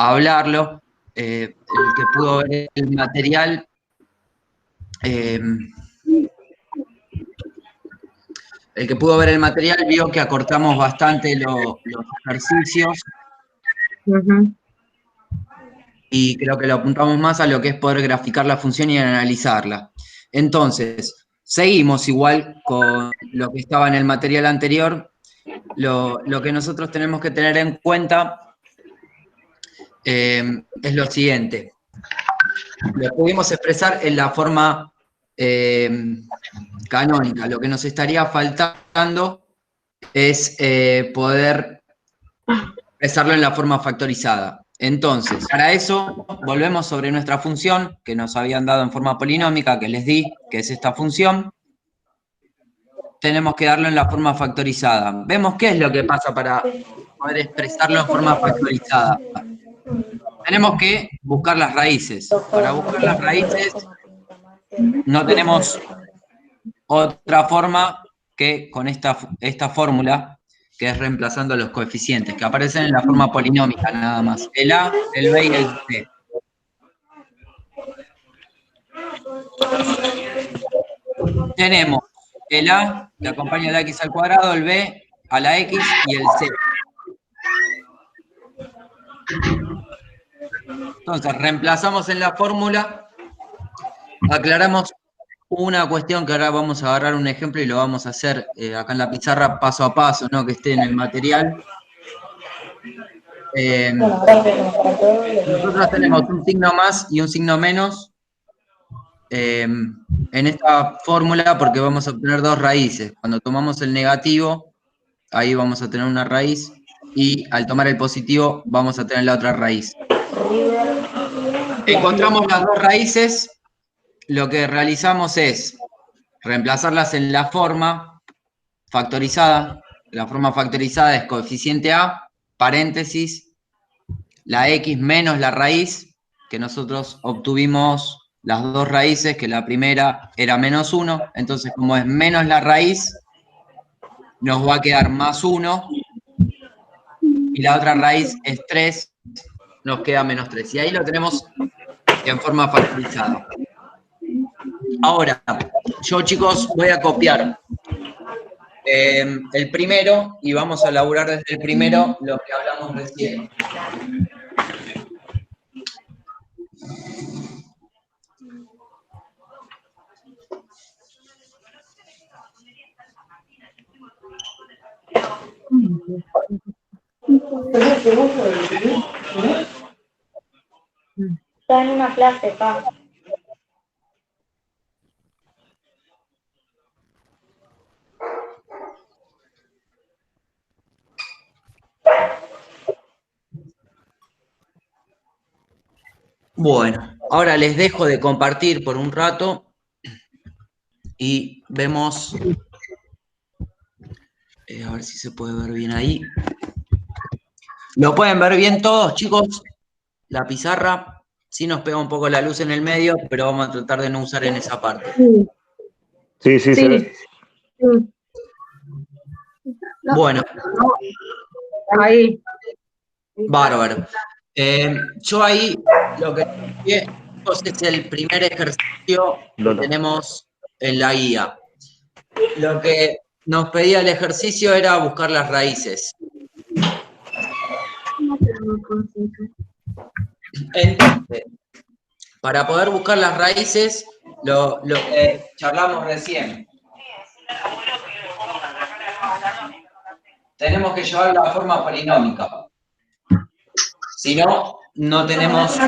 hablarlo. El que pudo ver el material, vio que acortamos bastante los ejercicios. Y creo que lo apuntamos más a lo que es poder graficar la función y analizarla. Entonces, seguimos igual con lo que estaba en el material anterior. Lo que nosotros tenemos que tener en cuenta es lo siguiente. Lo pudimos expresar en la forma canónica. Lo que nos estaría faltando es poder expresarlo en la forma factorizada. Entonces, para eso, volvemos sobre nuestra función que nos habían dado en forma polinómica, que les di, que es esta función. Tenemos que darlo en la forma factorizada. Vemos qué es lo que pasa para poder expresarlo en forma factorizada. Tenemos que buscar las raíces. Para buscar las raíces no tenemos otra forma que con esta fórmula, que es reemplazando los coeficientes, que aparecen en la forma polinómica nada más. El A, el B y el C. Tenemos el A, que acompaña a la X al cuadrado, el B a la X y el C. Entonces, reemplazamos en la fórmula, aclaramos una cuestión que ahora vamos a agarrar un ejemplo y lo vamos a hacer acá en la pizarra paso a paso, ¿no? Que esté en el material. Nosotros tenemos un signo más y un signo menos en esta fórmula porque vamos a obtener dos raíces. Cuando tomamos el negativo, ahí vamos a tener una raíz y al tomar el positivo vamos a tener la otra raíz. Encontramos las dos raíces, lo que realizamos es reemplazarlas en la forma factorizada. La forma factorizada es coeficiente A, paréntesis, la X menos la raíz, que nosotros obtuvimos las dos raíces, que la primera era menos 1, entonces como es menos la raíz, nos va a quedar más 1, y la otra raíz es 3, nos queda menos 3. Y ahí lo tenemos en forma factorizada. Ahora, yo chicos voy a copiar el primero y vamos a elaborar desde el primero lo que hablamos recién. Está en una clase, pa. Bueno, ahora les dejo de compartir por un rato y vemos, a ver si se puede ver bien ahí. ¿Lo pueden ver bien todos, chicos? La pizarra, sí nos pega un poco la luz en el medio, pero vamos a tratar de no usar en esa parte. Sí, se ve. Bueno. Ahí. Bárbaro. Yo ahí lo que es el primer ejercicio que tenemos en la guía. Lo que nos pedía el ejercicio era buscar las raíces. Entonces, para poder buscar las raíces, lo que charlamos recién, tenemos que llevar la forma polinómica. Si no, no tenemos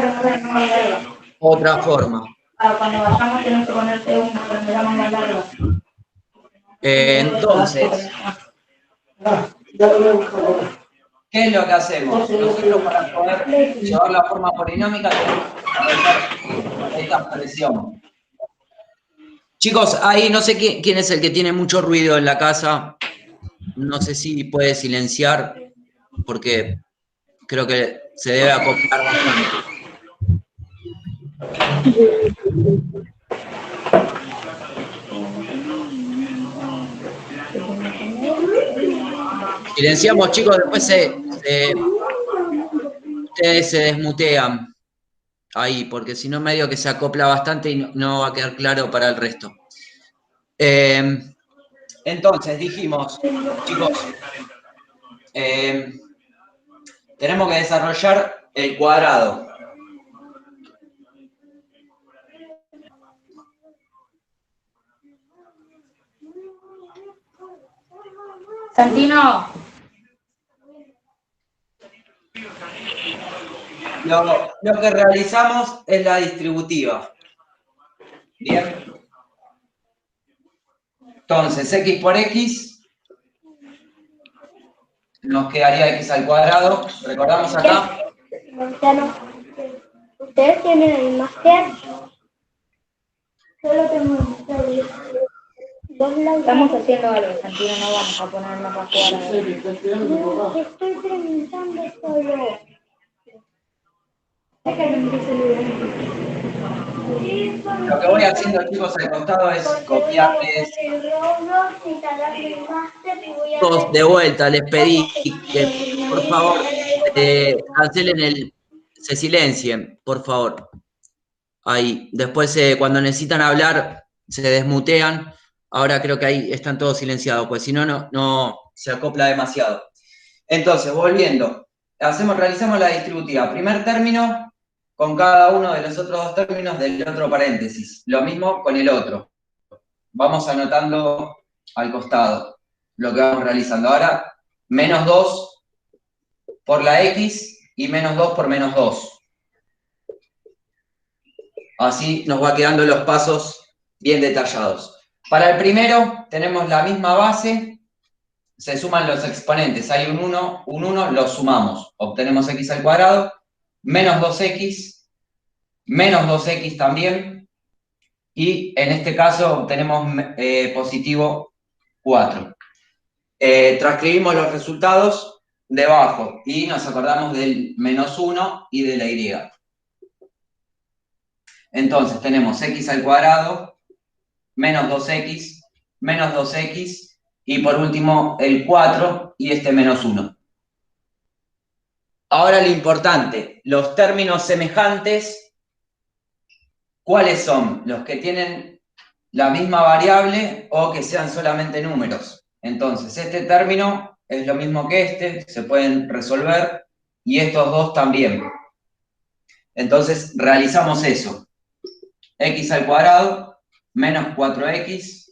otra forma. Cuando bajamos tenemos que ponerte una bandera más larga. Entonces, ¿qué es lo que hacemos? Nosotros para poder llevar la forma polinómica tenemos que hacer esta expresión. Chicos, ahí no sé quién es el que tiene mucho ruido en la casa. No sé si puede silenciar, porque creo que se debe acoplar bastante. Silenciamos, chicos, después ustedes ustedes se desmutean ahí, porque si no medio que se acopla bastante y no va a quedar claro para el resto. Entonces, dijimos, chicos, tenemos que desarrollar el cuadrado. Santino. Lo que realizamos es la distributiva. Bien. Entonces, x por x nos quedaría x al cuadrado. ¿Recordamos acá? Ustedes tienen el máster. Solo tengo el Estamos haciendo algo, Santino, no vamos a ponernos a jugar. No, estoy preguntando solo. Lo que voy haciendo, chicos, al costado es copiarles. Todos de vuelta, les pedí que, por favor, cancelen se silencien, por favor. Ahí. Después, cuando necesitan hablar, se desmutean. Ahora creo que ahí están todos silenciados, pues si no, no se acopla demasiado. Entonces, volviendo, realizamos la distributiva. Primer término con cada uno de los otros dos términos del otro paréntesis. Lo mismo con el otro. Vamos anotando al costado lo que vamos realizando. Ahora, menos 2 por la x y menos 2 por menos 2. Así nos va quedando los pasos bien detallados. Para el primero tenemos la misma base, se suman los exponentes, hay un 1, lo sumamos, obtenemos x al cuadrado, menos 2x, menos 2x también, y en este caso obtenemos positivo 4. Transcribimos los resultados debajo y nos acordamos del menos 1 y de la y. Entonces tenemos x al cuadrado, menos 2x, y por último el 4 y este menos 1. Ahora lo importante, los términos semejantes, ¿cuáles son? Los que tienen la misma variable o que sean solamente números. Entonces, este término es lo mismo que este, se pueden resolver, y estos dos también. Entonces, realizamos eso. X al cuadrado menos 4x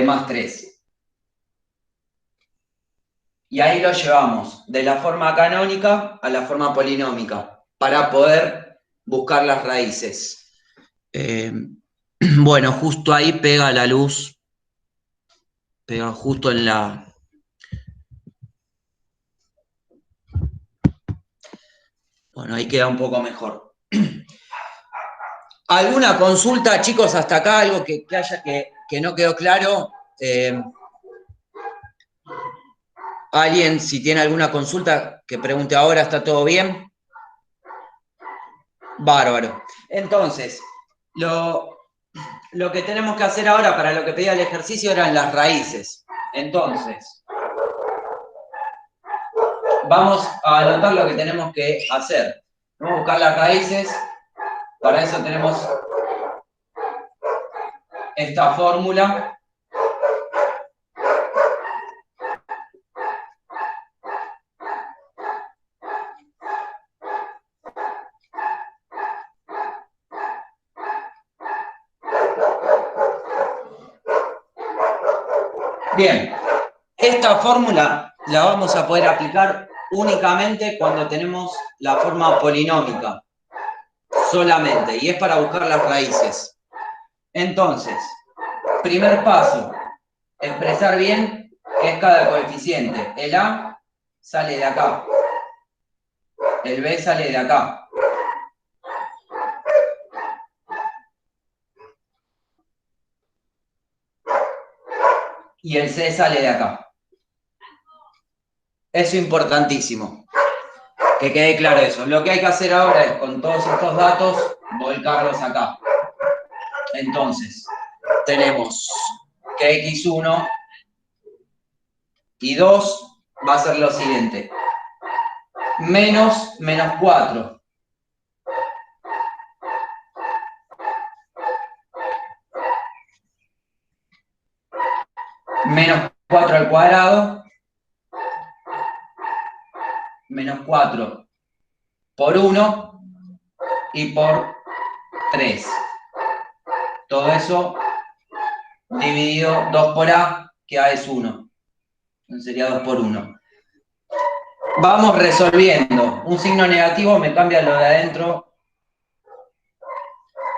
más 3. Y ahí lo llevamos de la forma canónica a la forma polinómica para poder buscar las raíces. Bueno, justo ahí pega la luz, pega justo en la... Bueno, ahí queda un poco mejor. ¿Alguna consulta, chicos, hasta acá? ¿Algo que no quedó claro? ¿Alguien, si tiene alguna consulta, que pregunte ahora? ¿Está todo bien? Bárbaro. Entonces, lo que tenemos que hacer ahora para lo que pedía el ejercicio eran las raíces. Entonces, vamos a anotar lo que tenemos que hacer. Vamos a buscar las raíces. Para eso tenemos esta fórmula. Bien, esta fórmula la vamos a poder aplicar únicamente cuando tenemos la forma polinómica, solamente, y es para buscar las raíces. Entonces, primer paso, expresar bien qué es cada coeficiente. El A sale de acá, el B sale de acá. Y el C sale de acá. Eso es importantísimo, que quede claro eso. Lo que hay que hacer ahora es, con todos estos datos, volcarlos acá. Entonces, tenemos que x1 y 2 va a ser lo siguiente. menos 4. Menos 4 al cuadrado, menos 4 por 1 y por 3. Todo eso dividido 2 por A, que A es 1. Entonces sería 2 por 1. Vamos resolviendo. Un signo negativo me cambia lo de adentro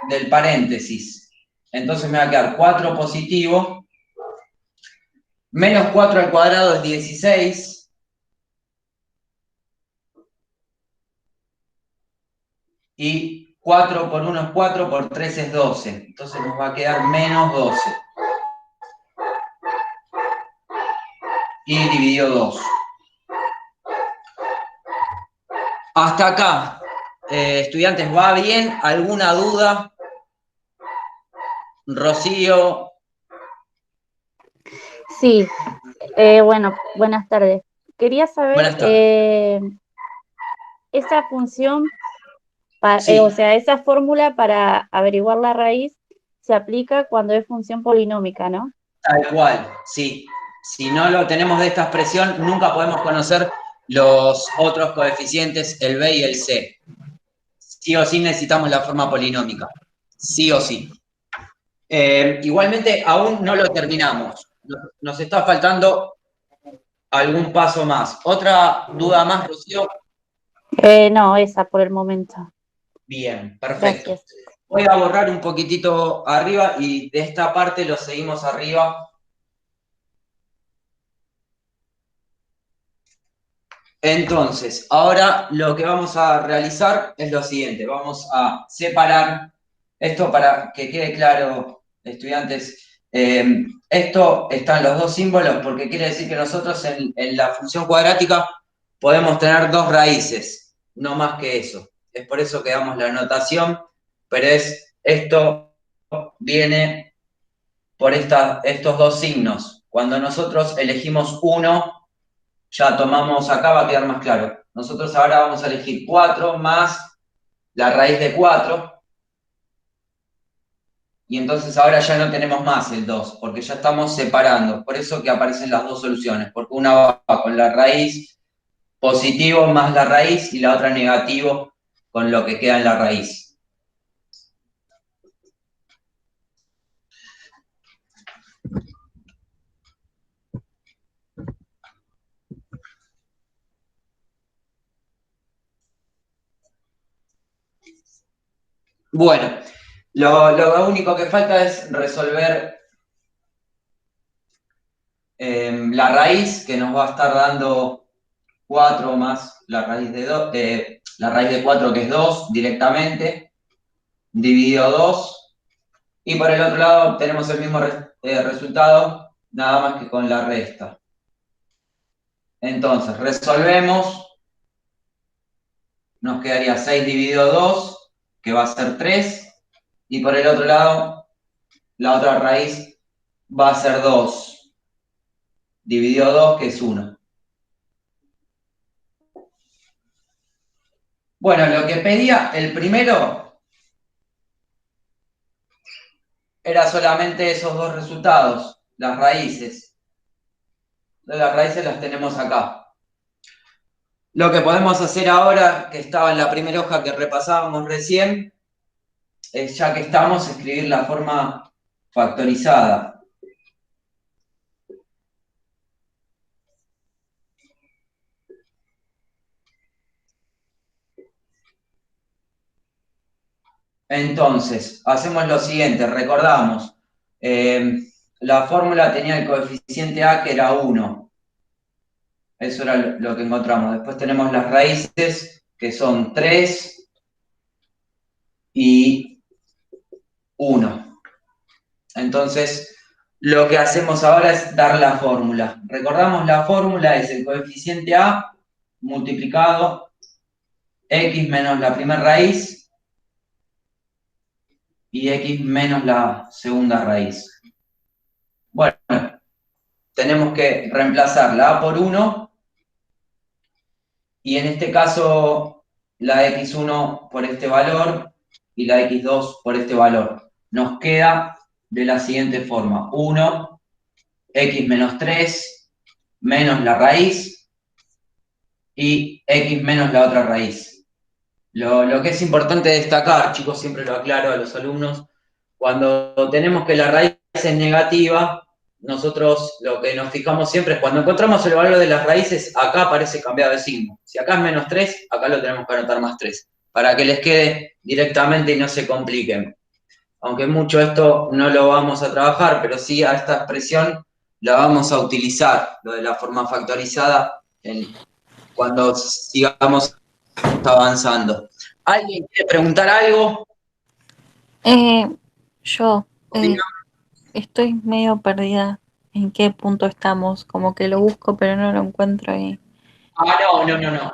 del paréntesis. Entonces me va a quedar 4 positivo. Menos 4 al cuadrado es 16. Y 4 por 1 es 4, por 3 es 12. Entonces nos va a quedar menos 12. Y dividido 2. Hasta acá, estudiantes, ¿va bien? ¿Alguna duda? Rocío. Sí, bueno, buenas tardes. Quería saber, Buenas tardes. esa función, Sí. o sea, esa fórmula para averiguar la raíz se aplica cuando es función polinómica, ¿no? Tal cual, sí. Si no lo tenemos de esta expresión, nunca podemos conocer los otros coeficientes, el b y el c. Sí o sí necesitamos la forma polinómica. Sí o sí. Igualmente, aún no lo terminamos. Nos está faltando algún paso más. ¿Otra duda más, Rocío? No, esa por el momento. Bien, perfecto. Gracias. Voy a borrar un poquitito arriba y de esta parte lo seguimos arriba. Entonces, ahora lo que vamos a realizar es lo siguiente. Vamos a separar esto para que quede claro, estudiantes. Esto están los dos símbolos porque quiere decir que nosotros en la función cuadrática podemos tener dos raíces, no más que eso. Es por eso que damos la notación, pero esto viene por estos dos signos. Cuando nosotros elegimos uno, ya tomamos, acá va a quedar más claro. Nosotros ahora vamos a elegir 4 más la raíz de 4. Y entonces ahora ya no tenemos más el 2, porque ya estamos separando. Por eso que aparecen las dos soluciones, porque una va con la raíz positivo más la raíz y la otra negativo con lo que queda en la raíz. Bueno, lo único que falta es resolver la raíz, que nos va a estar dando 4 más la raíz la raíz de 4, que es 2 directamente, dividido 2. Y por el otro lado obtenemos el mismo resultado, nada más que con la resta. Entonces, resolvemos. Nos quedaría 6 dividido 2, que va a ser 3. Y por el otro lado, la otra raíz va a ser 2 dividido 2, que es 1. Bueno, lo que pedía el primero era solamente esos dos resultados, las raíces. Entonces, las raíces las tenemos acá. Lo que podemos hacer ahora, que estaba en la primera hoja que repasábamos recién, es, ya que estamos, escribir la forma factorizada. Entonces, hacemos lo siguiente, recordamos, la fórmula tenía el coeficiente A, que era 1. Eso era lo que encontramos. Después tenemos las raíces, que son 3 y 1. Entonces, lo que hacemos ahora es dar la fórmula. Recordamos, la fórmula es el coeficiente A multiplicado x menos la primera raíz y x menos la segunda raíz. Bueno, tenemos que reemplazar la A por 1 y en este caso la x1 por este valor y la x2 por este valor. Nos queda de la siguiente forma: 1, x menos 3, menos la raíz, y x menos la otra raíz. Lo que es importante destacar, chicos, siempre lo aclaro a los alumnos, cuando tenemos que la raíz es negativa, nosotros lo que nos fijamos siempre es cuando encontramos el valor de las raíces, acá aparece cambiado de signo. Si acá es menos 3, acá lo tenemos que anotar más 3, para que les quede directamente y no se compliquen. Aunque mucho esto no lo vamos a trabajar, pero sí a esta expresión la vamos a utilizar, lo de la forma factorizada, cuando sigamos avanzando. ¿Alguien quiere preguntar algo? Yo estoy medio perdida en qué punto estamos, como que lo busco pero no lo encuentro ahí. No.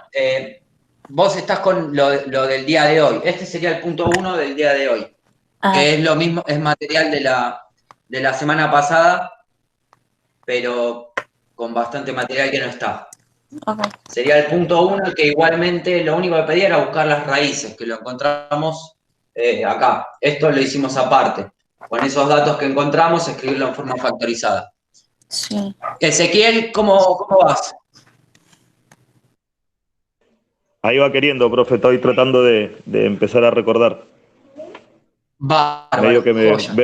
Vos estás con lo del día de hoy. Este sería el punto 1 del día de hoy. Que es lo mismo, es material de la semana pasada, pero con bastante material que no está. Okay. Sería el punto 1, que igualmente lo único que pedía era buscar las raíces, que lo encontramos acá. Esto lo hicimos aparte. Con esos datos que encontramos, escribirlo en forma factorizada. Sí. Ezequiel, ¿cómo vas? Ahí va queriendo, profe, estoy tratando de empezar a recordar. Bárbaro, medio que me Vamos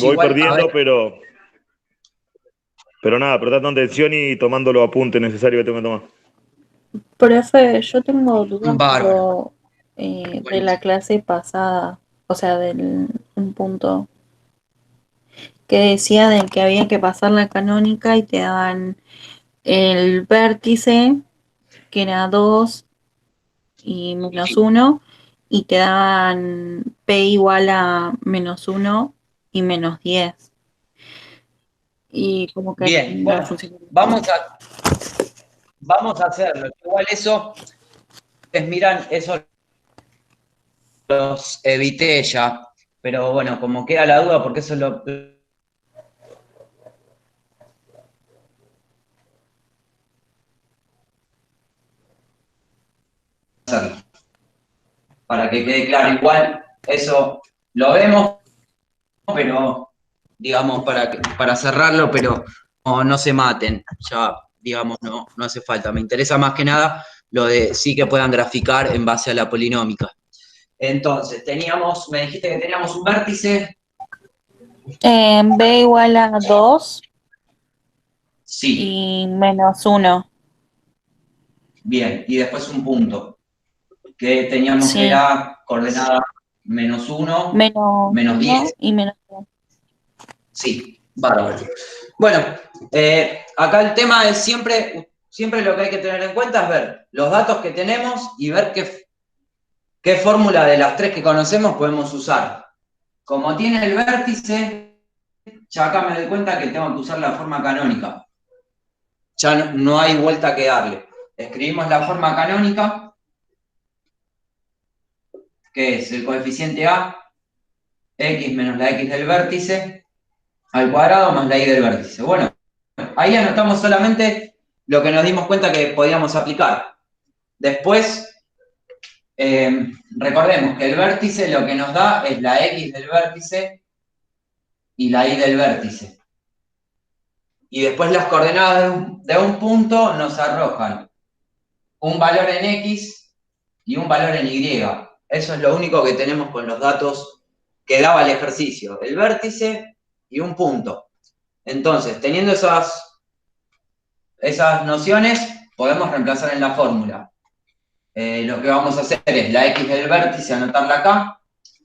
voy igual, perdiendo, pero nada, prestando atención y tomando los apuntes necesarios que tengo que tomar. Profe, yo tengo dudas Bárbaro. de la clase pasada, o sea, un punto que decía de que había que pasar la canónica y te daban el vértice, que era 2 y menos 1, y te daban P igual a menos 1 y menos 10. Y como que Bien, no bueno, funciona. vamos a hacerlo. Igual eso, miran, eso los evité ya, pero bueno, como queda la duda, porque eso es lo... Para que quede claro, igual eso lo vemos, pero digamos para cerrarlo, pero no se maten, ya digamos no hace falta. Me interesa más que nada lo de sí que puedan graficar en base a la polinómica. Entonces, me dijiste que teníamos un vértice. B igual a 2 Sí. y menos 1. Bien, y después un punto, que teníamos que era coordenada menos 1, menos 10. Y menos 1. Sí, bárbaro. Bueno, acá el tema es siempre lo que hay que tener en cuenta es ver los datos que tenemos y ver qué fórmula de las 3 que conocemos podemos usar. Como tiene el vértice, ya acá me doy cuenta que tengo que usar la forma canónica. Ya no hay vuelta que darle. Escribimos la forma canónica, que es el coeficiente A, x menos la x del vértice, al cuadrado más la y del vértice. Bueno, ahí anotamos solamente lo que nos dimos cuenta que podíamos aplicar. Después, recordemos que el vértice lo que nos da es la x del vértice y la y del vértice. Y después las coordenadas de un punto nos arrojan un valor en x y un valor en y. Eso es lo único que tenemos con los datos que daba el ejercicio. El vértice y un punto. Entonces, teniendo esas nociones, podemos reemplazar en la fórmula. Lo que vamos a hacer es la x del vértice, anotarla acá,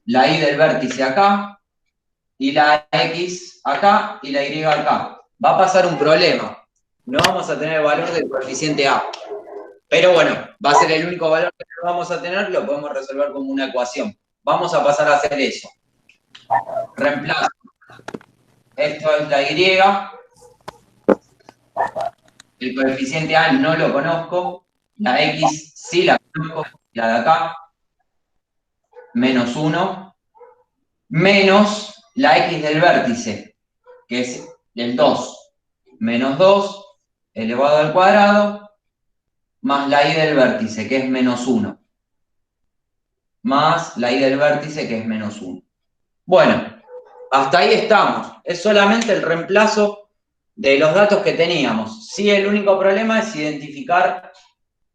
la y del vértice acá, y la x acá, y la y acá. Va a pasar un problema. No vamos a tener el valor del coeficiente A. Pero bueno, va a ser el único valor que no vamos a tener, lo podemos resolver como una ecuación. Vamos a pasar a hacer eso. Reemplazo. Esto es la y. El coeficiente A no lo conozco. La x sí la conozco, la de acá. Menos 1. Menos la x del vértice, que es el 2. Menos 2 elevado al cuadrado. más la y del vértice, que es menos 1. Más la y del vértice, que es menos 1. Bueno, hasta ahí estamos. Es solamente el reemplazo de los datos que teníamos. Sí, el único problema es identificar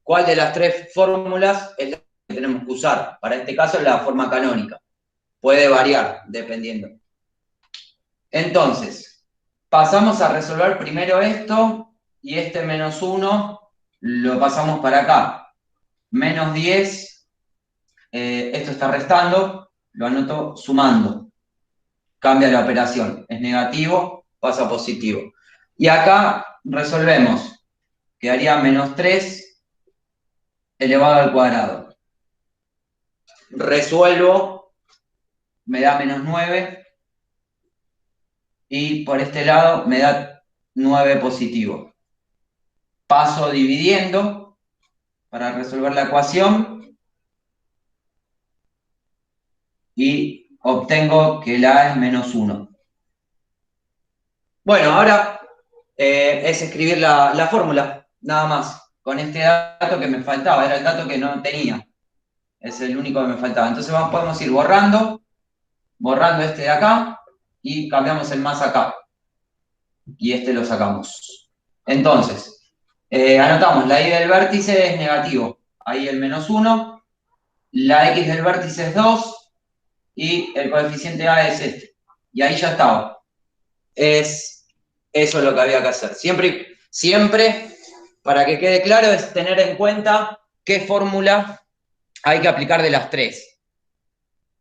cuál de las tres fórmulas es la que tenemos que usar. Para este caso es la forma canónica. Puede variar dependiendo. Entonces, pasamos a resolver primero esto y este menos 1 lo pasamos para acá. Menos 10, esto está restando, lo anoto sumando. Cambia la operación, es negativo, pasa a positivo. Y acá resolvemos, quedaría menos 3 elevado al cuadrado. Resuelvo, me da menos 9, y por este lado me da 9 positivo. Paso dividiendo para resolver la ecuación y obtengo que la A es menos 1. Bueno, ahora es escribir la fórmula, nada más, con este dato que me faltaba, era el dato que no tenía, es el único que me faltaba. Entonces podemos ir borrando este de acá y cambiamos el más acá. Y este lo sacamos. Entonces, anotamos, la y del vértice es negativo, ahí el menos 1, la x del vértice es 2 y el coeficiente a es este. Y ahí ya estaba. Eso es lo que había que hacer. Siempre, para que quede claro, es tener en cuenta qué fórmula hay que aplicar de las tres.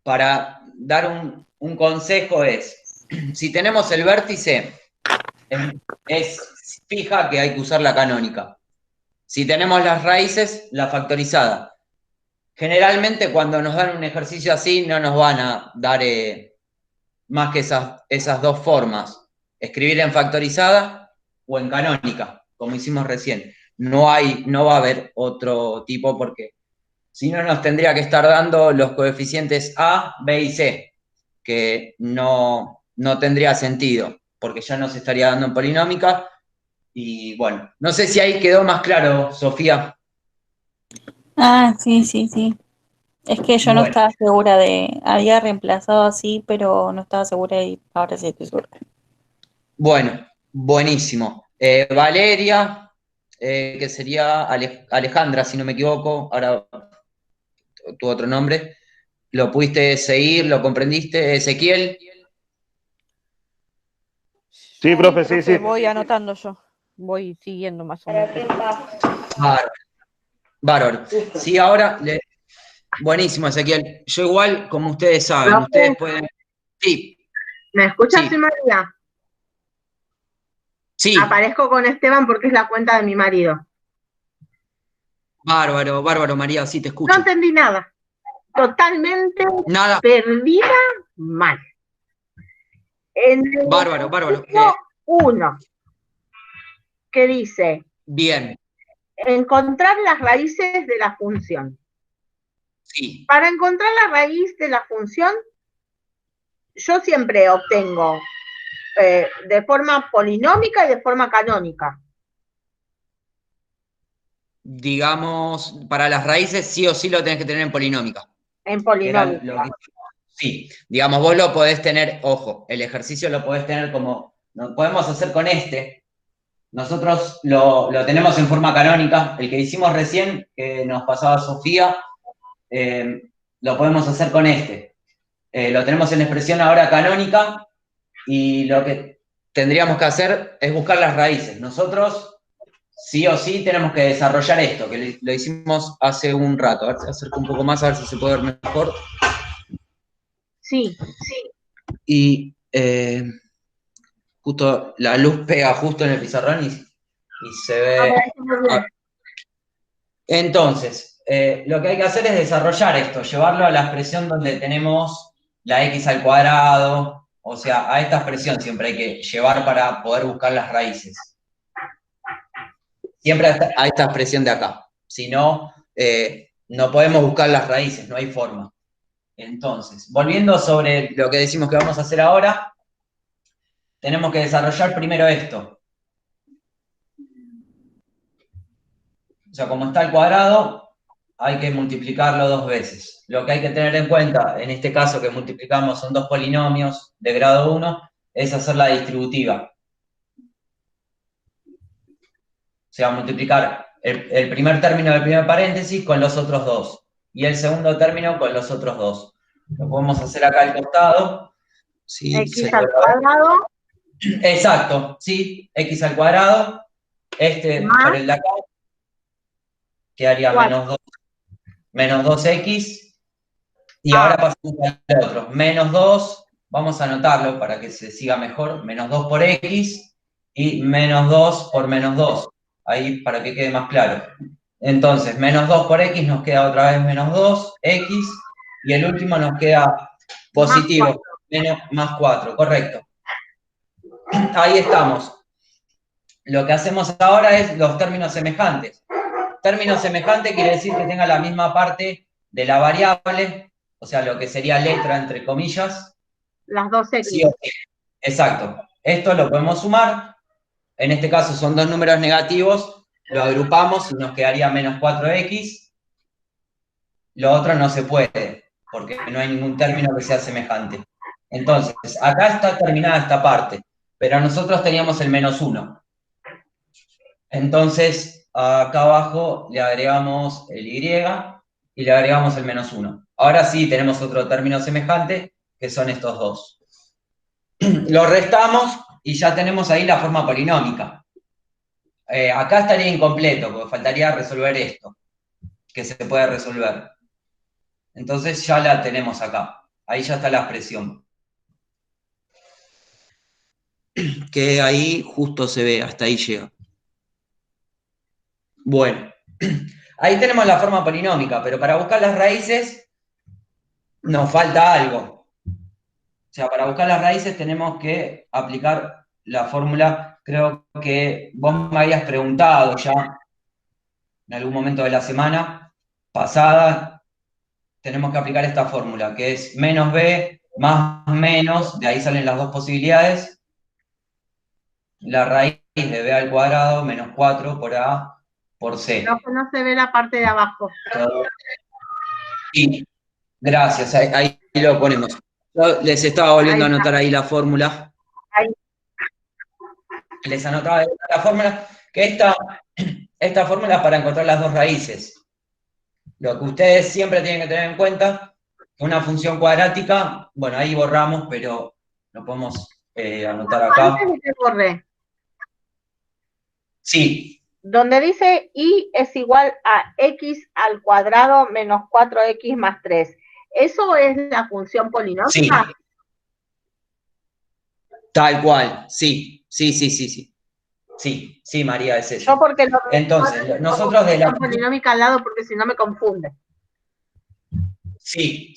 Para dar un consejo es, si tenemos el vértice, es fija que hay que usar la canónica. Si tenemos las raíces, la factorizada. Generalmente cuando nos dan un ejercicio así no nos van a dar más que esas dos formas. Escribir en factorizada o en canónica, como hicimos recién. No va a haber otro tipo porque si no nos tendría que estar dando los coeficientes A, B y C, que no tendría sentido, porque ya nos estaría dando en polinómica. Y bueno, no sé si ahí quedó más claro, Sofía. Ah, sí, sí, sí. Es que yo no Bueno, estaba segura había reemplazado así, pero no estaba segura y ahora sí estoy segura. bueno, buenísimo. Valeria, que sería Alejandra, si no me equivoco, ahora tu otro nombre, ¿lo pudiste seguir? ¿Lo comprendiste? Ezequiel. Sí, profe, sí, sí. Voy anotando yo, voy siguiendo más o ¿Para menos. qué pasa? Bárbaro. Sí, ahora, buenísimo, Ezequiel. Yo igual, como ustedes saben, Profe, ustedes pueden... Sí, ¿me escuchas, sí, María? sí. Aparezco con Esteban porque es la cuenta de mi marido. Bárbaro, bárbaro, María, sí, te No escucho. entendí nada. Totalmente Nada, perdida mal. En el bárbaro, bárbaro. ejercicio 1, que dice Bien, encontrar las raíces de la función. sí. Para encontrar la raíz de la función, yo siempre obtengo de forma polinómica y de forma canónica. Digamos, para las raíces sí o sí lo tenés que tener en polinómica. En polinómica. Sí, digamos, vos lo podés tener, ojo, el ejercicio lo podés tener como, lo podemos hacer con este. Nosotros lo tenemos en forma canónica. El que hicimos recién, que nos pasaba Sofía, lo podemos hacer con este. Lo tenemos en expresión ahora canónica y lo que tendríamos que hacer es buscar las raíces. Nosotros sí o sí tenemos que desarrollar esto, que lo hicimos hace un rato. A ver si acerco un poco más, a ver si se puede ver mejor. Sí. Y justo la luz pega justo en el pizarrón y se ve. Entonces, lo que hay que hacer es desarrollar esto, llevarlo a la expresión donde tenemos la x al cuadrado, o sea, a esta expresión siempre hay que llevar para poder buscar las raíces. Siempre a esta expresión de acá. Si no, no podemos buscar las raíces, no hay forma. Entonces, volviendo sobre lo que decimos que vamos a hacer ahora, tenemos que desarrollar primero esto. O sea, como está al cuadrado, hay que multiplicarlo 2 veces. Lo que hay que tener en cuenta, en este caso que multiplicamos son 2 polinomios de grado 1, es hacer la distributiva. O sea, multiplicar el primer término del primer paréntesis con los otros 2 y el segundo término con los otros 2. Lo podemos hacer acá al costado. Sí, X al cuadrado. Exacto, sí, x al cuadrado. Más Por el de acá quedaría 4. menos 2x. Y ahora pasamos al otro. Menos 2, vamos a anotarlo para que se siga mejor. Menos 2 por x y menos 2 por menos 2. Ahí para que quede más claro. Entonces, menos 2 por x nos queda otra vez menos 2x. Y el último nos queda positivo, más 4, correcto. Ahí estamos. Lo que hacemos ahora es los términos semejantes. Término semejante quiere decir que tenga la misma parte de la variable, o sea, lo que sería letra entre comillas. Las 2x. Sí, exacto. Esto lo podemos sumar. En este caso son 2 números negativos. Lo agrupamos y nos quedaría menos 4x. Lo otro no se puede, porque no hay ningún término que sea semejante. Entonces, acá está terminada esta parte, pero nosotros teníamos el menos 1. Entonces, acá abajo le agregamos el y y le agregamos el menos 1. Ahora sí tenemos otro término semejante, que son estos dos. Lo restamos y ya tenemos ahí la forma polinómica. Acá estaría incompleto, porque faltaría resolver esto, que se puede resolver. Entonces ya la tenemos acá. Ahí ya está la expresión. Que ahí justo se ve, hasta ahí llega. Bueno, ahí tenemos la forma polinómica, pero para buscar las raíces nos falta algo. O sea, para buscar las raíces tenemos que aplicar la fórmula. Creo que vos me habías preguntado ya en algún momento de la semana pasada. Tenemos que aplicar esta fórmula, que es menos b más menos, de ahí salen las dos posibilidades. La raíz de b al cuadrado menos 4 por a por c. No se ve la parte de abajo. Sí, gracias, ahí lo ponemos. Yo les estaba volviendo a anotar ahí la fórmula. Ahí. Les anotaba la fórmula, que esta fórmula es para encontrar las dos raíces. Lo que ustedes siempre tienen que tener en cuenta, una función cuadrática, bueno, ahí borramos, pero lo podemos anotar acá. Antes de que borre. Sí. Donde dice y es igual a x al cuadrado menos 4x más 3. ¿Eso es la función polinómica? Sí. Tal cual, sí. Sí, María, es eso. Yo porque no. Entonces, nosotros de la polinómica al lado porque si no me confunde. Sí.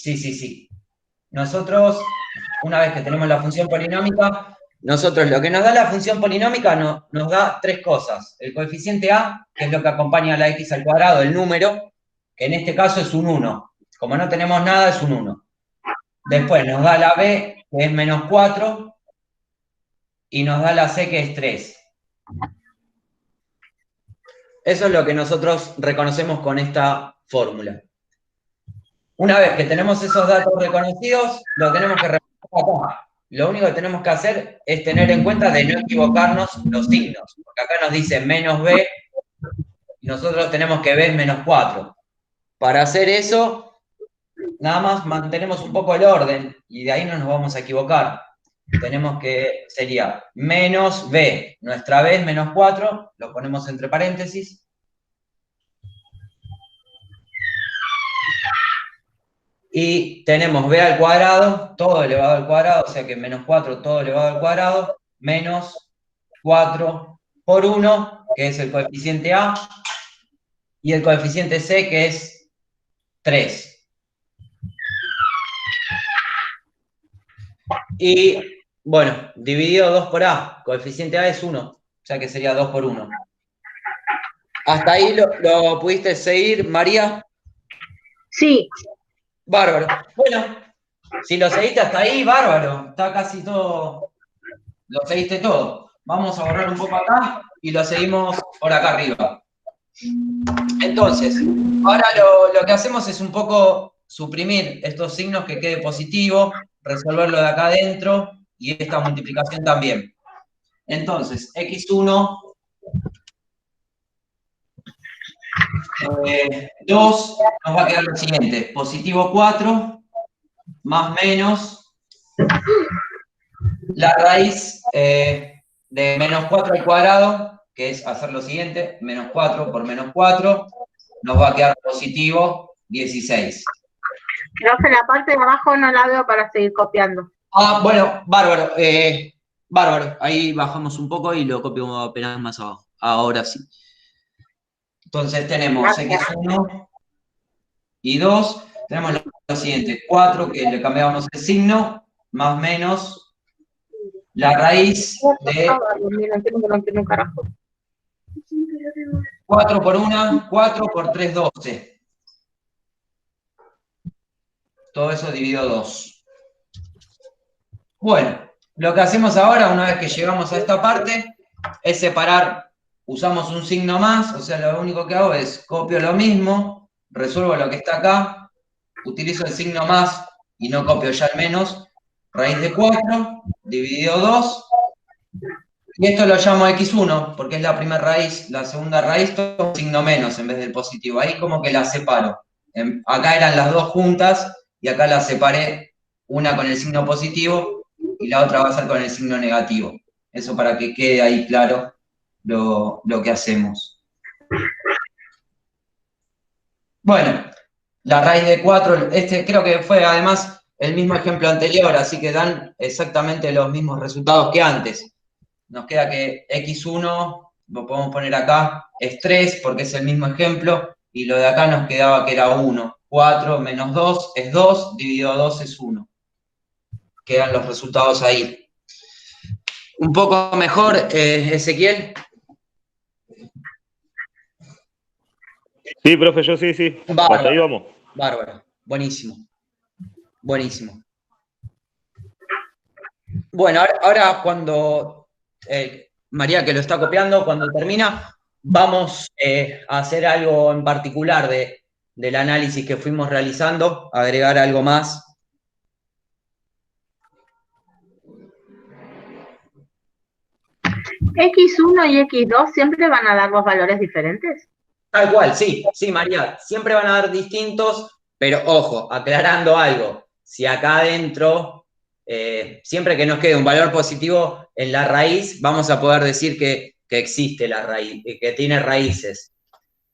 Nosotros, una vez que tenemos la función polinómica, nosotros lo que nos da la función polinómica nos da tres cosas. El coeficiente a, que es lo que acompaña a la x al cuadrado, el número, que en este caso es un 1. Como no tenemos nada, es un 1. Después nos da la b, que es menos 4, y nos da la c, que es 3. Eso es lo que nosotros reconocemos con esta fórmula. Una vez que tenemos esos datos reconocidos, lo tenemos que representar acá. Lo único que tenemos que hacer es tener en cuenta de no equivocarnos los signos. Porque acá nos dice menos b, y nosotros tenemos que b es menos 4. Para hacer eso, nada más mantenemos un poco el orden, y de ahí no nos vamos a equivocar. Tenemos que, sería menos b, nuestra b es menos 4, lo ponemos entre paréntesis. Y tenemos b al cuadrado, todo elevado al cuadrado, o sea que menos 4 todo elevado al cuadrado, menos 4 por 1, que es el coeficiente a, y el coeficiente c, que es 3. Y, bueno, dividido 2 por a, coeficiente a es 1, o sea que sería 2 por 1. ¿Hasta ahí lo pudiste seguir, María? Sí. Bárbaro. Bueno, si lo seguiste hasta ahí, bárbaro. Está casi todo. Lo seguiste todo. Vamos a borrar un poco acá y lo seguimos por acá arriba. Entonces, ahora lo que hacemos es un poco suprimir estos signos que quede positivo, resolverlo de acá adentro y esta multiplicación también. Entonces, x1, 2, nos va a quedar lo siguiente, positivo 4, más menos, la raíz de menos 4 al cuadrado, que es hacer lo siguiente, menos 4 por menos 4, nos va a quedar positivo 16. Profe, la parte de abajo no la veo para seguir copiando. Ah, bueno, bárbaro. Bárbaro. Ahí bajamos un poco y lo copio apenas más abajo. Ahora sí. Entonces tenemos x1 y 2. Tenemos lo siguiente, 4, que le cambiamos el signo, más menos la raíz de 4 por 1, 4 por 3, 12. Todo eso dividido 2. Bueno, lo que hacemos ahora, una vez que llegamos a esta parte, es separar, usamos un signo más, o sea, lo único que hago es copio lo mismo, resuelvo lo que está acá, utilizo el signo más y no copio ya el menos, raíz de 4, dividido 2, y esto lo llamo x1, porque es la primera raíz, la segunda raíz toma un signo menos en vez del positivo, ahí como que la separo. Acá eran las dos juntas, y acá las separé, una con el signo positivo, y la otra va a ser con el signo negativo. Eso para que quede ahí claro lo que hacemos. Bueno, la raíz de 4, creo que fue además el mismo ejemplo anterior, así que dan exactamente los mismos resultados que antes. Nos queda que x1, lo podemos poner acá, es 3, porque es el mismo ejemplo, y lo de acá nos quedaba que era 1. 4 menos 2 es 2, dividido 2 es 1. Quedan los resultados ahí. Un poco mejor, Ezequiel. Sí, profe, yo sí. Bárbaro. Hasta ahí vamos. Bárbaro. Buenísimo. Buenísimo. Bueno, ahora cuando María, que lo está copiando, cuando termina, vamos a hacer algo en particular del análisis que fuimos realizando, agregar algo más. ¿X1 y X2 siempre van a dar dos valores diferentes? Tal cual, sí, María, siempre van a dar distintos, pero ojo, aclarando algo, si acá adentro, siempre que nos quede un valor positivo en la raíz, vamos a poder decir que existe la raíz, que tiene raíces.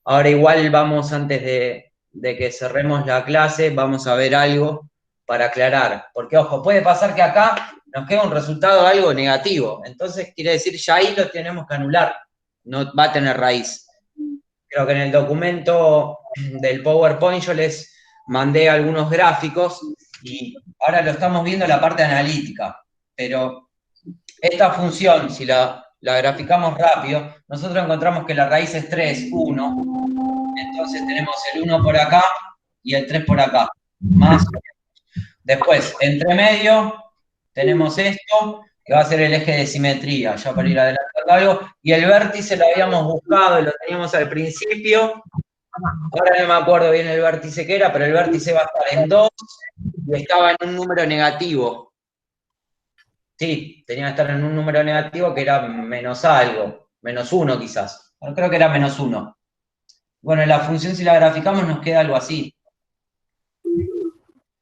Ahora igual vamos, antes de que cerremos la clase, vamos a ver algo para aclarar, porque ojo, puede pasar que acá nos quede un resultado algo negativo, entonces quiere decir ya ahí lo tenemos que anular, no va a tener raíz. Creo que en el documento del PowerPoint yo les mandé algunos gráficos y ahora lo estamos viendo en la parte analítica, pero esta función, si la graficamos rápido, nosotros encontramos que la raíz es 3, 1, entonces tenemos el 1 por acá y el 3 por acá, más o menos. Después, entre medio, tenemos esto, que va a ser el eje de simetría, ya para ir adelantando algo, y el vértice lo habíamos buscado y lo teníamos al principio, ahora no me acuerdo bien el vértice que era, pero el vértice va a estar en 2 y estaba en un número negativo. Sí, tenía que estar en un número negativo que era menos algo, menos 1 quizás, pero creo que era menos 1. Bueno, la función si la graficamos nos queda algo así.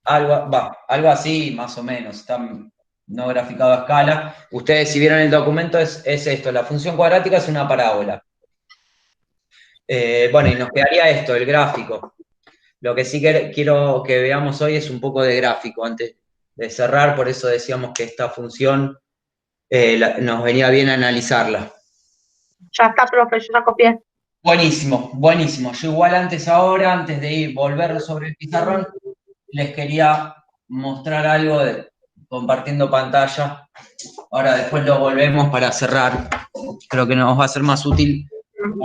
Algo así más o menos, está no graficado a escala. Ustedes si vieron el documento es esto, la función cuadrática es una parábola. Bueno, y nos quedaría esto, el gráfico. Lo que sí quiero que veamos hoy es un poco de gráfico antes de cerrar, por eso decíamos que esta función nos venía bien analizarla. Ya está, profe, yo la copié. Buenísimo. Yo igual antes de volver sobre el pizarrón, les quería mostrar algo compartiendo pantalla. Ahora después lo volvemos para cerrar. Creo que nos va a ser más útil,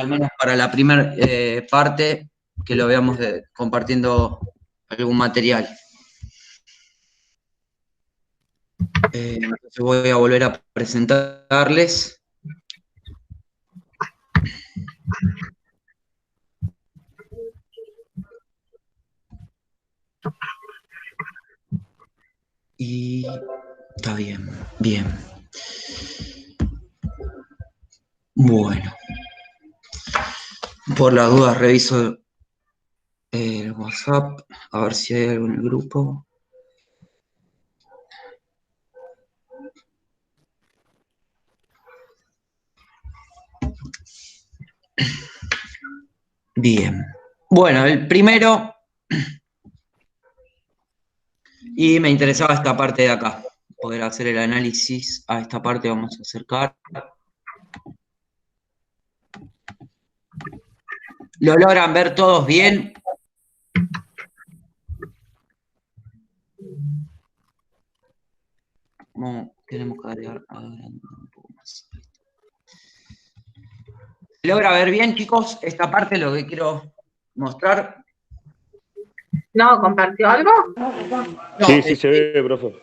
al menos para la primera parte, que lo veamos compartiendo algún material. Entonces voy a volver a presentarles. Y está bien, bien. Bueno. Por las dudas reviso el WhatsApp, a ver si hay algo en el grupo. Bien. Bueno, el primero, y me interesaba esta parte de acá, poder hacer el análisis a esta parte, vamos a acercar. ¿Lo logran ver todos bien? No, tenemos que agregar un poco más. ¿Se logra ver bien, chicos? Esta parte es lo que quiero mostrar. ¿No compartió algo? No, Sí, sí se ve, profe.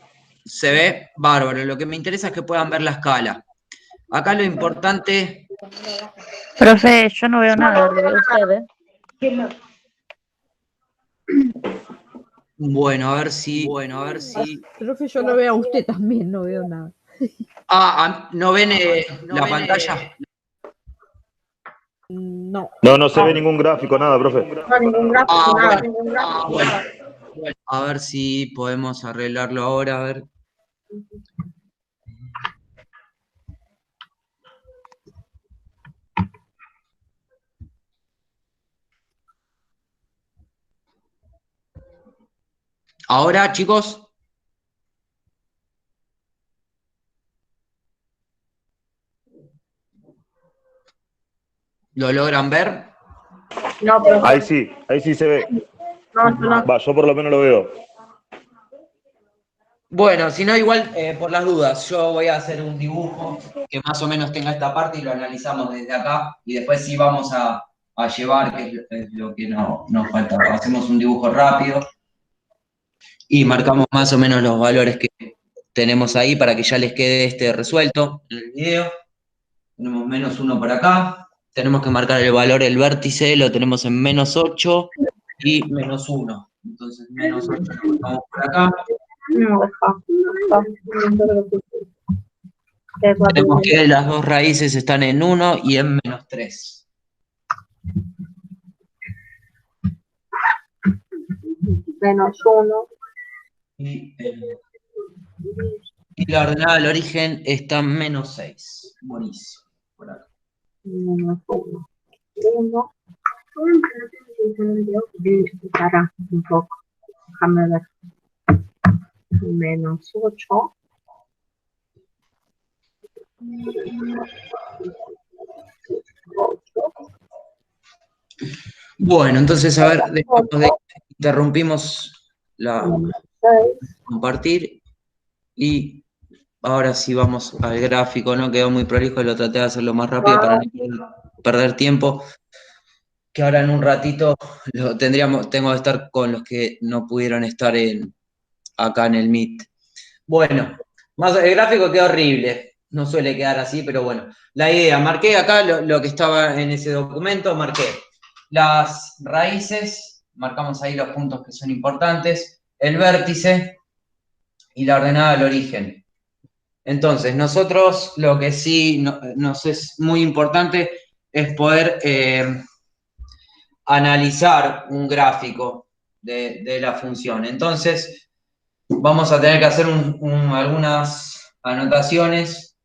se ve bárbaro. Lo que me interesa es que puedan ver la escala. Acá lo importante... Profe, yo no veo nada, lo ve usted, ¿eh? Bueno, a ver si... Profe, yo lo veo a usted también, no veo nada. ¿no ven la pantalla? No. No se ve ningún gráfico, nada, profe. No, ningún gráfico, nada. Bueno. A ver si podemos arreglarlo ahora, a ver. Ahora, chicos. ¿Lo logran ver? No, pero Ahí sí se ve. no. Va, yo por lo menos lo veo. Bueno, si no, igual, por las dudas, yo voy a hacer un dibujo que más o menos tenga esta parte y lo analizamos desde acá y después sí vamos a llevar, que es lo que nos falta. Hacemos un dibujo rápido y marcamos más o menos los valores que tenemos ahí para que ya les quede este resuelto en el video. Tenemos -1 por acá. Tenemos que marcar el valor del vértice, lo tenemos en -8 y -1. Entonces, -8 lo marcamos por acá. Tenemos que las dos raíces están en 1 y en -3. -1. Y la ordenada del origen está en -6. Buenísimo. Por acá. -1. Para un poco. Déjame ver. -8. Bueno, entonces, a ver, interrumpimos la compartir y ahora sí vamos al gráfico, ¿no? Quedó muy prolijo, lo traté de hacerlo más rápido para no perder tiempo, que ahora en un ratito tengo que estar con los que no pudieron estar acá en el Meet. Bueno, el gráfico quedó horrible, no suele quedar así, pero bueno, la idea, marqué acá lo que estaba en ese documento, marqué las raíces, marcamos ahí los puntos que son importantes, el vértice y la ordenada del origen. Entonces, nosotros lo que sí nos es muy importante es poder analizar un gráfico de la función. Entonces, vamos a tener que hacer algunas anotaciones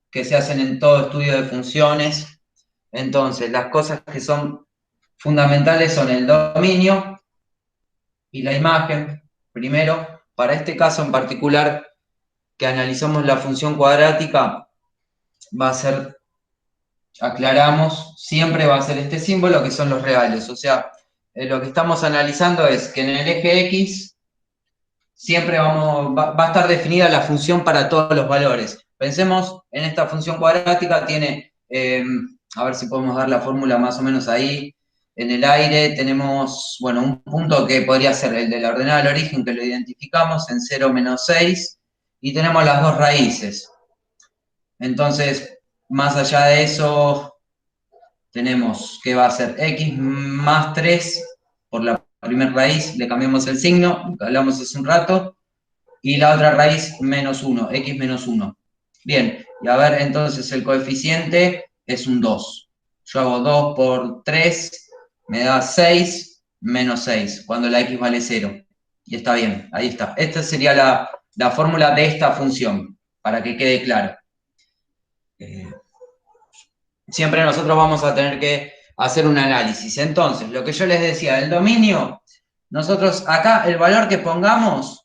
que se hacen en todo estudio de funciones. Entonces, las cosas que son fundamentales son el dominio y la imagen. Primero, para este caso en particular, que analizamos la función cuadrática, va a ser, aclaramos, siempre va a ser este símbolo que son los reales. O sea, lo que estamos analizando es que en el eje X siempre va a estar definida la función para todos los valores. Pensemos en esta función cuadrática, tiene, a ver si podemos dar la fórmula más o menos ahí, en el aire tenemos, bueno, un punto que podría ser el de la ordenada del origen, que lo identificamos en 0, -6, y tenemos las dos raíces. Entonces, más allá de eso, tenemos que va a ser x más 3 por la primera raíz, le cambiamos el signo, lo que hablamos hace un rato, y la otra raíz menos 1, x menos 1. Bien, y a ver, entonces el coeficiente es un 2. Yo hago 2 por 3, me da 6 menos 6, cuando la x vale 0. Y está bien, ahí está. Esta sería la fórmula de esta función, para que quede claro. Siempre nosotros vamos a tener que hacer un análisis. Entonces, lo que yo les decía del dominio, nosotros acá el valor que pongamos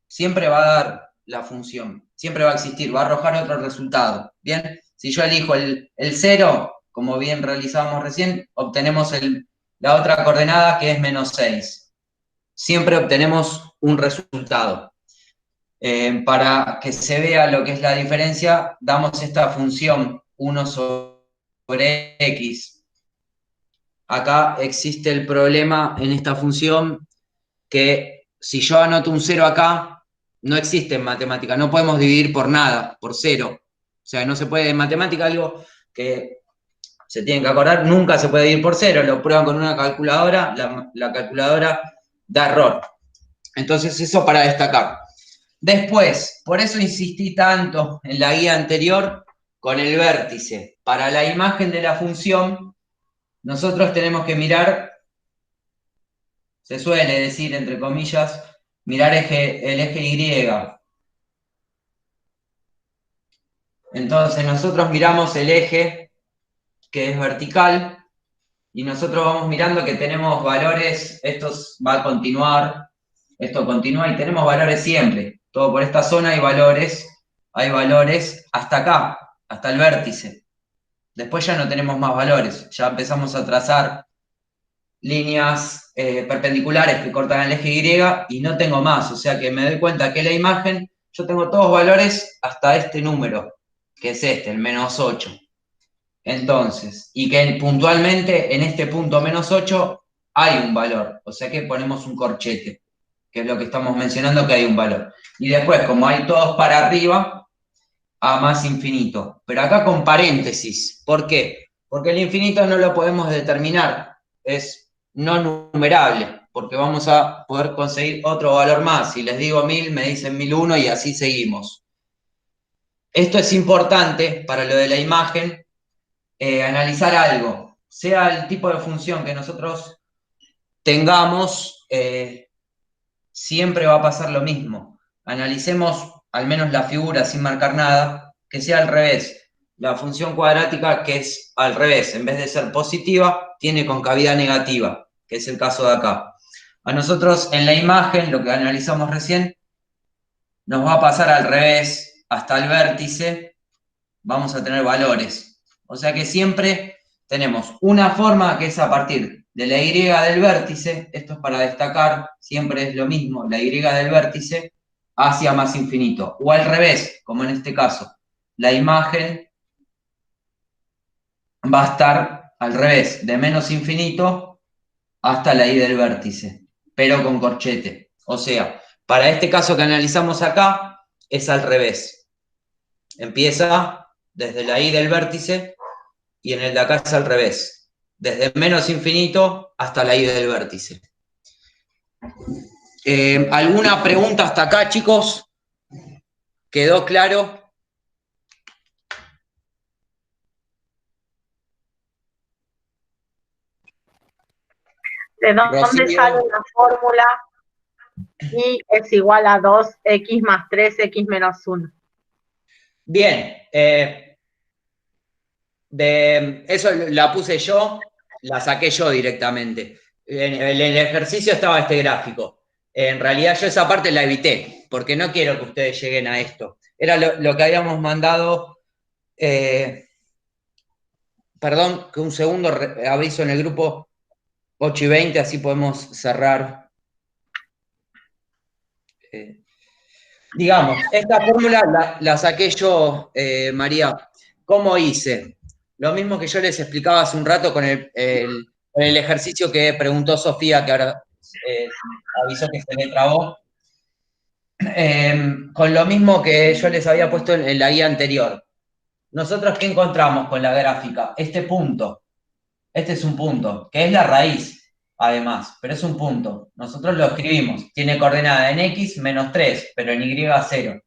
siempre va a dar la función, siempre va a existir, va a arrojar otro resultado. Bien, si yo elijo el 0, como bien realizábamos recién, obtenemos la otra coordenada que es menos 6. Siempre obtenemos un resultado. Para que se vea lo que es la diferencia, damos esta función 1 sobre x. Acá existe el problema en esta función que si yo anoto un 0 acá, no existe en matemática, no podemos dividir por nada, por 0. O sea, no se puede en matemática, algo que se tienen que acordar, nunca se puede dividir por 0, lo prueban con una calculadora, la calculadora da error. Entonces eso para destacar. Después, por eso insistí tanto en la guía anterior con el vértice. Para la imagen de la función, nosotros tenemos que mirar, se suele decir, entre comillas, mirar el eje Y. Entonces nosotros miramos el eje que es vertical y nosotros vamos mirando que tenemos valores, esto va a continuar, esto continúa y tenemos valores siempre. Todo por esta zona hay valores hasta acá, hasta el vértice. Después ya no tenemos más valores, ya empezamos a trazar líneas perpendiculares que cortan el eje Y y no tengo más, o sea que me doy cuenta que la imagen, yo tengo todos valores hasta este número, que es este, el menos 8. Entonces, y que puntualmente en este punto menos 8 hay un valor, o sea que ponemos un corchete, que es lo que estamos mencionando, que hay un valor. Y después, como hay todos para arriba, a más infinito. Pero acá con paréntesis. ¿Por qué? Porque el infinito no lo podemos determinar. Es no numerable, porque vamos a poder conseguir otro valor más. Si les digo 1000, me dicen 1001 y así seguimos. Esto es importante para lo de la imagen, analizar algo. Sea el tipo de función que nosotros tengamos, siempre va a pasar lo mismo. Analicemos al menos la figura sin marcar nada, que sea al revés. La función cuadrática que es al revés, en vez de ser positiva, tiene concavidad negativa, que es el caso de acá. A nosotros en la imagen, lo que analizamos recién, nos va a pasar al revés, hasta el vértice, vamos a tener valores. O sea que siempre tenemos una forma que es a partir de la Y del vértice, esto es para destacar, siempre es lo mismo, la Y del vértice, hacia más infinito. O al revés, como en este caso, la imagen va a estar al revés, de menos infinito hasta la Y del vértice, pero con corchete. O sea, para este caso que analizamos acá, es al revés. Empieza desde la Y del vértice y en el de acá es al revés. Desde menos infinito hasta la Y del vértice. ¿Alguna pregunta hasta acá, chicos? ¿Quedó claro? ¿De dónde Rocío. sale la fórmula y es igual a 2x más 3x menos 1? Bien, eso la puse yo, la saqué yo directamente. En el ejercicio estaba este gráfico. En realidad yo esa parte la evité, porque no quiero que ustedes lleguen a esto. Era lo que habíamos mandado. Perdón, que un segundo aviso en el grupo 8:20, así podemos cerrar. Digamos, esta fórmula la saqué yo, María. ¿Cómo hice? Lo mismo que yo les explicaba hace un rato con el ejercicio que preguntó Sofía, que ahora avisó que se le trabó. Con lo mismo que yo les había puesto en la guía anterior. ¿Nosotros qué encontramos con la gráfica? Este punto. Este es un punto, que es la raíz. además, pero es un punto. Nosotros lo escribimos. Tiene coordenada en X menos 3, pero en Y 0.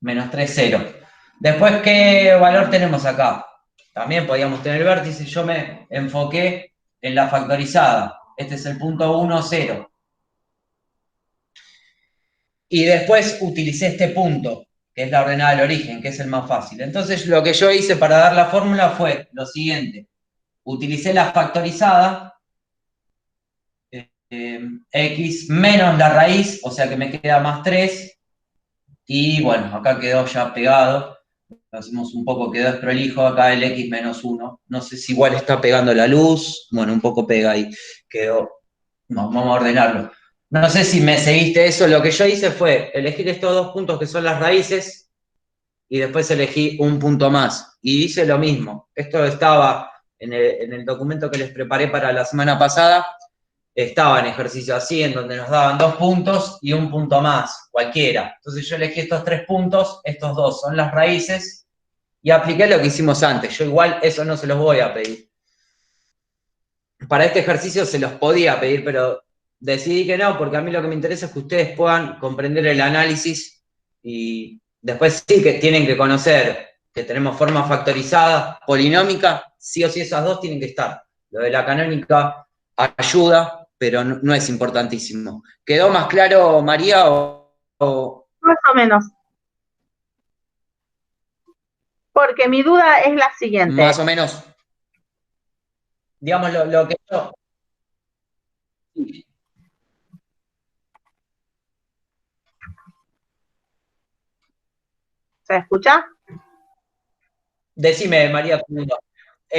Menos 3, 0. Después, ¿qué valor tenemos acá? También podíamos tener el vértice. Yo me enfoqué en la factorizada. Este es el punto 1, 0. Y después utilicé este punto, que es la ordenada del origen, que es el más fácil. Entonces, lo que yo hice para dar la fórmula fue lo siguiente. Utilicé la factorizada, x menos la raíz, o sea que me queda más 3, y bueno, acá quedó ya pegado. Lo hacemos un poco, quedó desprolijo, acá el x menos 1. No sé si igual está pegando la luz, bueno, un poco pega ahí, quedó. No, vamos a ordenarlo. No sé si me seguiste eso, lo que yo hice fue elegir estos dos puntos que son las raíces y después elegí un punto más. Y hice lo mismo. Esto estaba en el documento que les preparé para la semana pasada, estaba en ejercicio así, en donde nos daban 2 puntos y un punto más, cualquiera. Entonces yo elegí estos 3 puntos, estos dos son las raíces, y apliqué lo que hicimos antes. Yo igual eso no se los voy a pedir. Para este ejercicio se los podía pedir, pero decidí que no, porque a mí lo que me interesa es que ustedes puedan comprender el análisis y después sí que tienen que conocer que tenemos forma factorizada, polinómica, sí o sí esas dos tienen que estar. Lo de la canónica ayuda, pero no es importantísimo. ¿Quedó más claro, María? Más o menos. Porque mi duda es la siguiente. Más o menos. Digamos lo que yo... ¿Se escucha? Decime, María.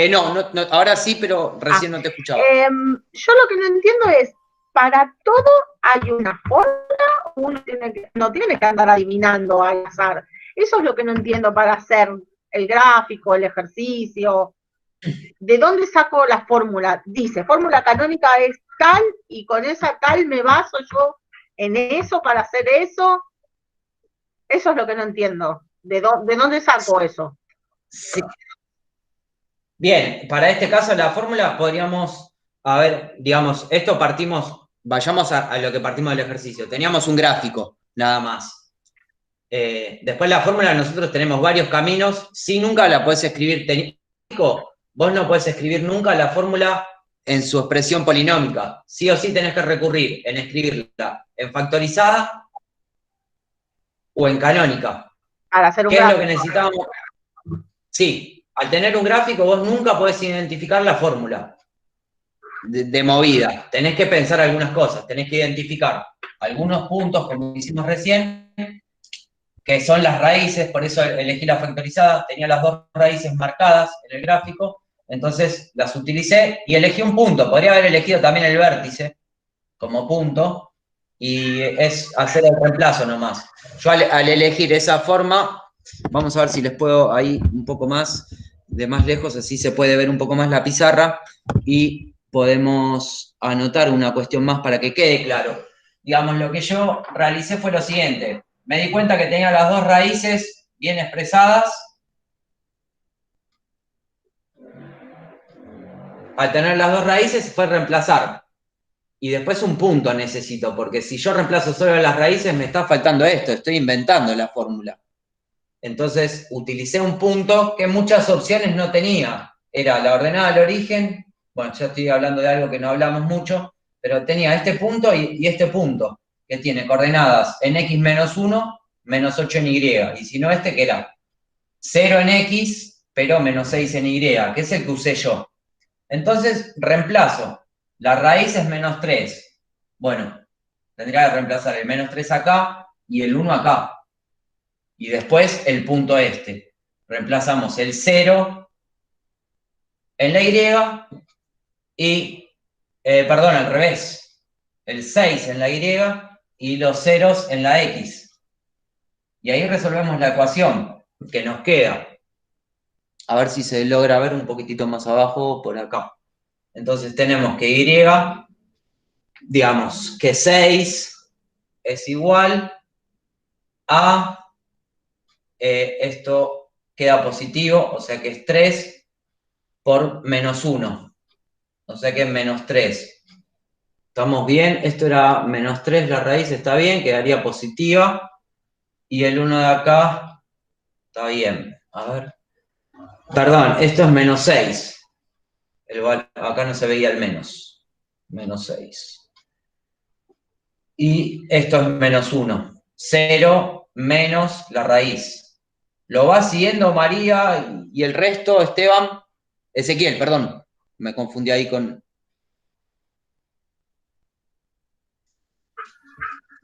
No, ahora sí, pero recién no te escuchaba. Yo lo que no entiendo es, para todo hay una fórmula, uno no tiene que andar adivinando al azar. Eso es lo que no entiendo para hacer el gráfico, el ejercicio. ¿De dónde saco la fórmula? Dice, fórmula canónica es tal, y con esa tal me baso yo en eso para hacer eso. Eso es lo que no entiendo. ¿De dónde saco eso? Sí. Bien, para este caso la fórmula podríamos, a ver, digamos, esto partimos, vayamos a lo que partimos del ejercicio. Teníamos un gráfico, nada más. Después la fórmula, nosotros tenemos varios caminos, si nunca la podés escribir técnico, vos no podés escribir nunca la fórmula en su expresión polinómica. Sí o sí tenés que recurrir en escribirla en factorizada o en canónica. Para hacer un ¿Qué gráfico? Es lo que necesitamos? Sí, al tener un gráfico vos nunca podés identificar la fórmula de movida. Tenés que pensar algunas cosas, tenés que identificar algunos puntos, como hicimos recién, que son las raíces, por eso elegí la factorizada, tenía las dos raíces marcadas en el gráfico, entonces las utilicé y elegí un punto. Podría haber elegido también el vértice como punto, y es hacer el reemplazo nomás. Yo al elegir esa forma, vamos a ver si les puedo ahí un poco más, de más lejos, así se puede ver un poco más la pizarra, y podemos anotar una cuestión más para que quede claro. Digamos, lo que yo realicé fue lo siguiente. Me di cuenta que tenía las dos raíces bien expresadas. Al tener las dos raíces fue reemplazar. Y después un punto necesito, porque si yo reemplazo solo las raíces me está faltando esto, estoy inventando la fórmula. Entonces utilicé un punto que muchas opciones no tenía. Era la ordenada del origen, bueno, ya estoy hablando de algo que no hablamos mucho, pero tenía este punto y este punto, que tiene coordenadas en x menos 1, menos 8 en y. Y si no este, que era 0 en x, pero menos 6 en y, que es el que usé yo. Entonces reemplazo. La raíz es menos 3. Bueno, tendría que reemplazar el menos 3 acá y el 1 acá. Y después el punto este. Reemplazamos el 0 en la y, perdón, al revés. El 6 en la y los ceros en la x. Y ahí resolvemos la ecuación que nos queda. A ver si se logra ver un poquitito más abajo por acá. Entonces tenemos que y, digamos, que 6 es igual a, esto queda positivo, o sea que es 3 por menos 1. O sea que es menos 3. ¿Estamos bien? Esto era menos 3, la raíz está bien, quedaría positiva. Y el 1 de acá está bien. A ver. Perdón, esto es menos 6. Acá no se veía el menos. Menos 6. Y esto es menos 1. 0 menos la raíz. ¿Lo va siguiendo María y el resto, Esteban? Ezequiel, perdón. Me confundí ahí con...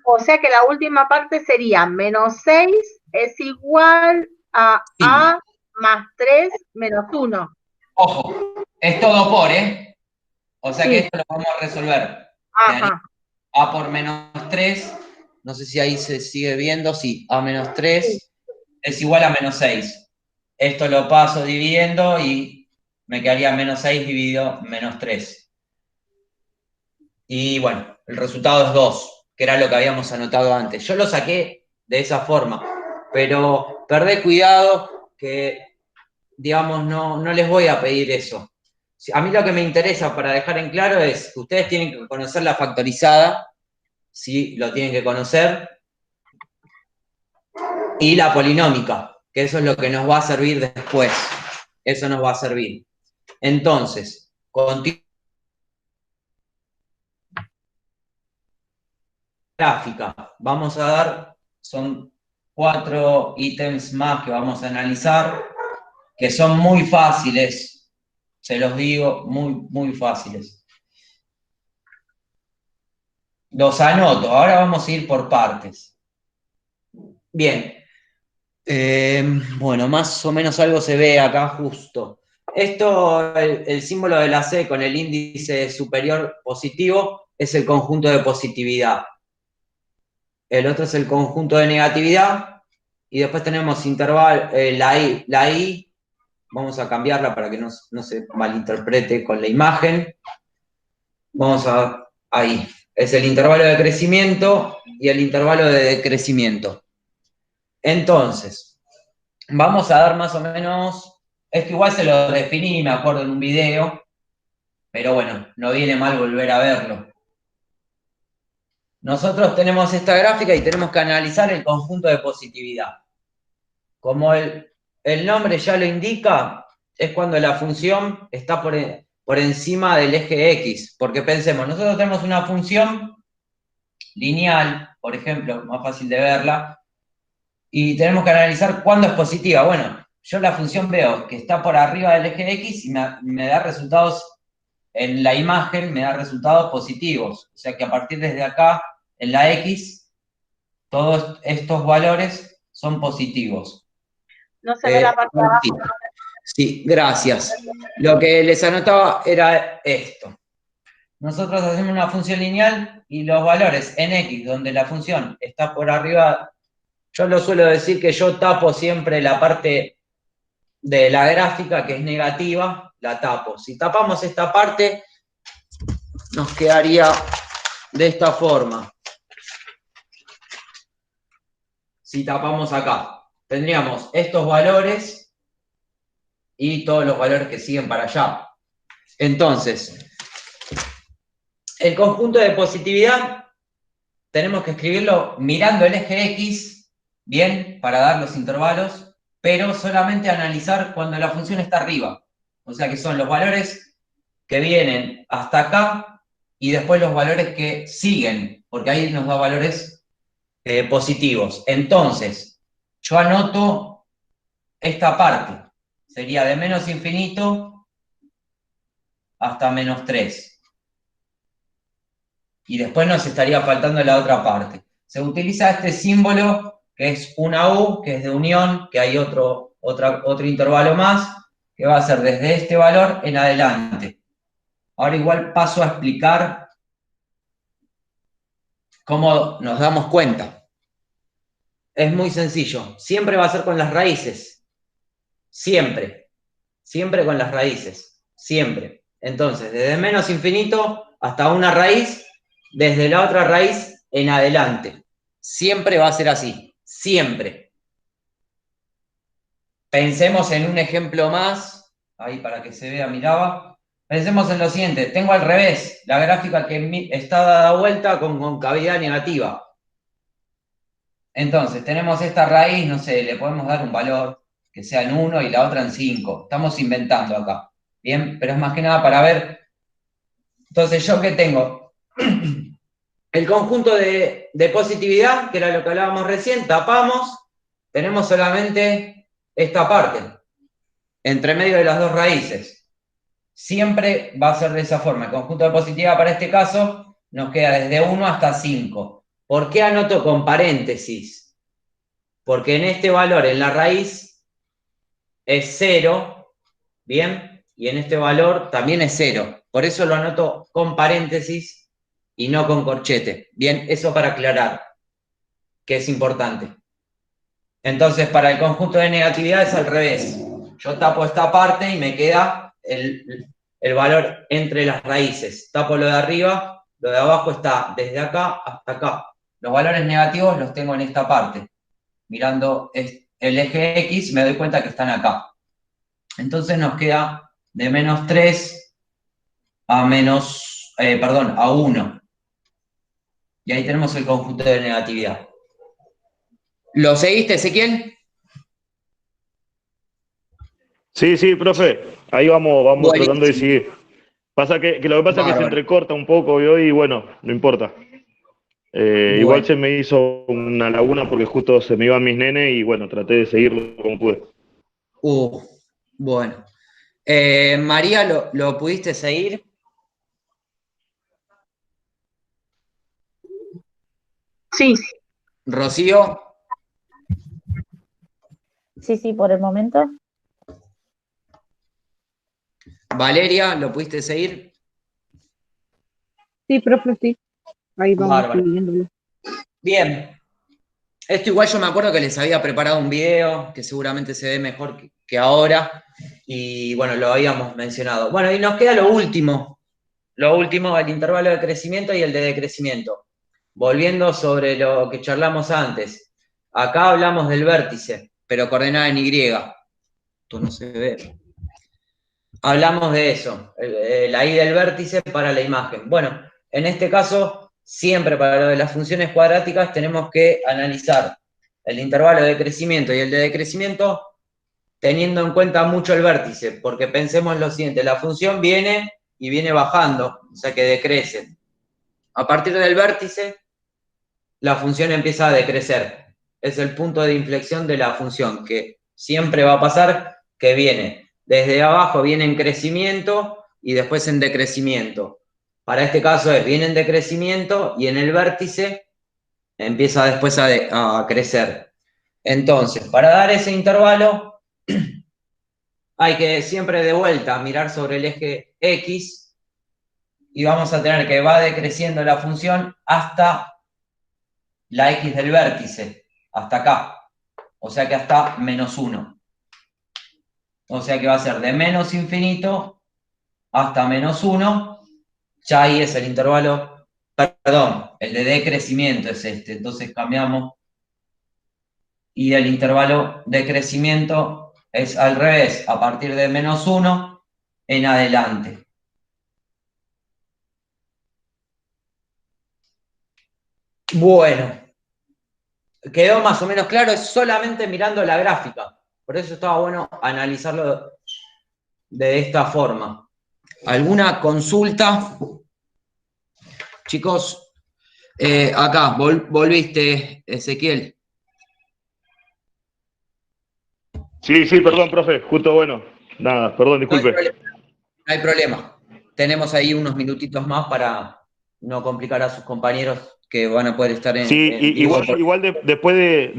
O sea que la última parte sería menos 6 es igual a Sí. A más 3 menos 1. Ojo, es todo por, ¿eh? O sea Sí. que esto lo vamos a resolver. Ajá. A por menos 3, no sé si ahí se sigue viendo, sí, A menos 3 Sí. es igual a menos 6. Esto lo paso dividiendo y me quedaría menos 6 dividido menos 3. Y bueno, el resultado es 2, que era lo que habíamos anotado antes. Yo lo saqué de esa forma, pero perdé cuidado que, digamos, no les voy a pedir eso. A mí lo que me interesa para dejar en claro es que ustedes tienen que conocer la factorizada, sí, lo tienen que conocer, y la polinómica, que eso es lo que nos va a servir después. Eso nos va a servir. Entonces, gráfica. Vamos a dar, son 4 ítems más que vamos a analizar, que son muy fáciles, se los digo, muy fáciles. Los anoto, ahora vamos a ir por partes. Bien, bueno, más o menos algo se ve acá justo. Esto, el símbolo de la C con el índice superior positivo, es el conjunto de positividad. El otro es el conjunto de negatividad. Y después tenemos intervalo, la I, vamos a cambiarla para que no se malinterprete con la imagen. Vamos a, ahí, es el intervalo de crecimiento y el intervalo de decrecimiento. Entonces, vamos a dar más o menos, esto igual se lo definí, me acuerdo en un video, pero bueno, no viene mal volver a verlo. Nosotros tenemos esta gráfica y tenemos que analizar el conjunto de positividad. Como el nombre ya lo indica, es cuando la función está por encima del eje X. Porque pensemos, nosotros tenemos una función lineal, por ejemplo, más fácil de verla, y tenemos que analizar cuándo es positiva. Bueno, yo la función veo que está por arriba del eje X y me da resultados, en la imagen me da resultados positivos. O sea que a partir desde acá, en la X, todos estos valores son positivos. No se ve la parte de abajo. Sí, gracias. Lo que les anotaba era esto. Nosotros hacemos una función lineal y los valores en X, donde la función está por arriba, yo lo suelo decir que yo tapo siempre la parte de la gráfica que es negativa, la tapo. Si tapamos esta parte, nos quedaría de esta forma. Si tapamos acá, tendríamos estos valores y todos los valores que siguen para allá. Entonces, el conjunto de positividad tenemos que escribirlo mirando el eje X, bien, para dar los intervalos, pero solamente analizar cuando la función está arriba. O sea que son los valores que vienen hasta acá y después los valores que siguen, porque ahí nos da valores positivos. Entonces, yo anoto esta parte. Sería de menos infinito hasta menos 3. Y después nos estaría faltando la otra parte. Se utiliza este símbolo, que es una U, que es de unión, que hay otro intervalo más, que va a ser desde este valor en adelante. Ahora igual paso a explicar cómo nos damos cuenta. Es muy sencillo. Siempre va a ser con las raíces. Siempre. Siempre con las raíces. Siempre. Entonces, desde menos infinito hasta una raíz, desde la otra raíz en adelante. Siempre va a ser así. Siempre. Pensemos en un ejemplo más. Ahí para que se vea, miraba. Pensemos en lo siguiente, tengo al revés, la gráfica que está dada vuelta con concavidad negativa. Entonces, tenemos esta raíz, no sé, le podemos dar un valor que sea en 1 y la otra en 5. Estamos inventando acá, ¿bien? Pero es más que nada para ver. Entonces, ¿yo qué tengo? El conjunto de positividad, que era lo que hablábamos recién, tapamos, tenemos solamente esta parte, entre medio de las dos raíces. Siempre va a ser de esa forma. El conjunto de positividad para este caso nos queda desde 1 hasta 5. ¿Por qué anoto con paréntesis? Porque en este valor, en la raíz, es 0, ¿bien? Y en este valor también es 0. Por eso lo anoto con paréntesis y no con corchete. Bien, eso para aclarar, que es importante. Entonces, para el conjunto de negatividad es al revés. Yo tapo esta parte y me queda el valor entre las raíces. Tapo lo de arriba, lo de abajo está desde acá hasta acá. Los valores negativos los tengo en esta parte. Mirando el eje X me doy cuenta que están acá. Entonces nos queda de menos 3 a a 1. Y ahí tenemos el conjunto de negatividad. ¿Lo seguiste, Ezequiel? Sí, sí, profe. Ahí vamos Buenísimo. tratando de seguir. Pasa que lo que pasa es que se entrecorta un poco y bueno, no importa. Bueno. Igual se me hizo una laguna porque justo se me iban mis nenes y bueno, traté de seguirlo como pude. Bueno. María, ¿lo pudiste seguir? Sí. Rocío. Sí, por el momento. Valeria, ¿lo pudiste seguir? Sí, profe, sí. Ahí vamos Bárbaro. siguiéndolo. Bien. Esto igual yo me acuerdo que les había preparado un video que seguramente se ve mejor que ahora. Y bueno, lo habíamos mencionado. Bueno, y nos queda lo último. Lo último, el intervalo de crecimiento y el de decrecimiento. Volviendo sobre lo que charlamos antes. Acá hablamos del vértice, pero coordenada en Y. Esto no se ve. Hablamos de eso, la I del vértice para la imagen. Bueno, en este caso, siempre para lo de las funciones cuadráticas tenemos que analizar el intervalo de crecimiento y el de decrecimiento teniendo en cuenta mucho el vértice, porque pensemos lo siguiente, la función viene y viene bajando, o sea que decrece. A partir del vértice, la función empieza a decrecer. Es el punto de inflexión de la función, que siempre va a pasar que viene desde abajo, viene en crecimiento y después en decrecimiento. Para este caso viene en decrecimiento y en el vértice empieza después a crecer. Entonces, para dar ese intervalo, hay que siempre de vuelta mirar sobre el eje X y vamos a tener que va decreciendo la función hasta la X del vértice, hasta acá. O sea que hasta menos 1. O sea que va a ser de menos infinito hasta menos 1. Ya ahí es el intervalo, perdón, el de decrecimiento es este. Entonces cambiamos. Y el intervalo de crecimiento es al revés, a partir de menos 1 en adelante. Bueno, quedó más o menos claro, es solamente mirando la gráfica. Por eso estaba bueno analizarlo de esta forma. ¿Alguna consulta? Chicos, acá, volviste, Ezequiel. Sí, perdón, profe, justo bueno. Nada, perdón, disculpe. No hay problema. Tenemos ahí unos minutitos más para no complicar a sus compañeros que van a poder estar en vivo. Igual después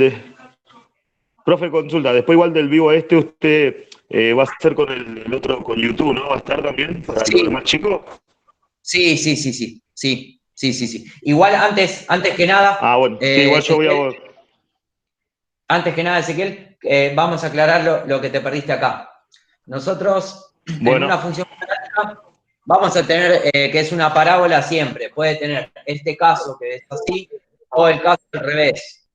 profe, consulta, después igual del vivo usted va a hacer con el otro, con YouTube, ¿no? ¿Va a estar también para los demás chicos? Sí. Igual antes que nada. Bueno, sí, igual yo voy a. Antes que nada, Ezequiel, vamos a aclarar lo que te perdiste acá. Nosotros, en una función cuadrática, vamos a tener que es una parábola siempre. Puede tener este caso que es así o el caso al revés.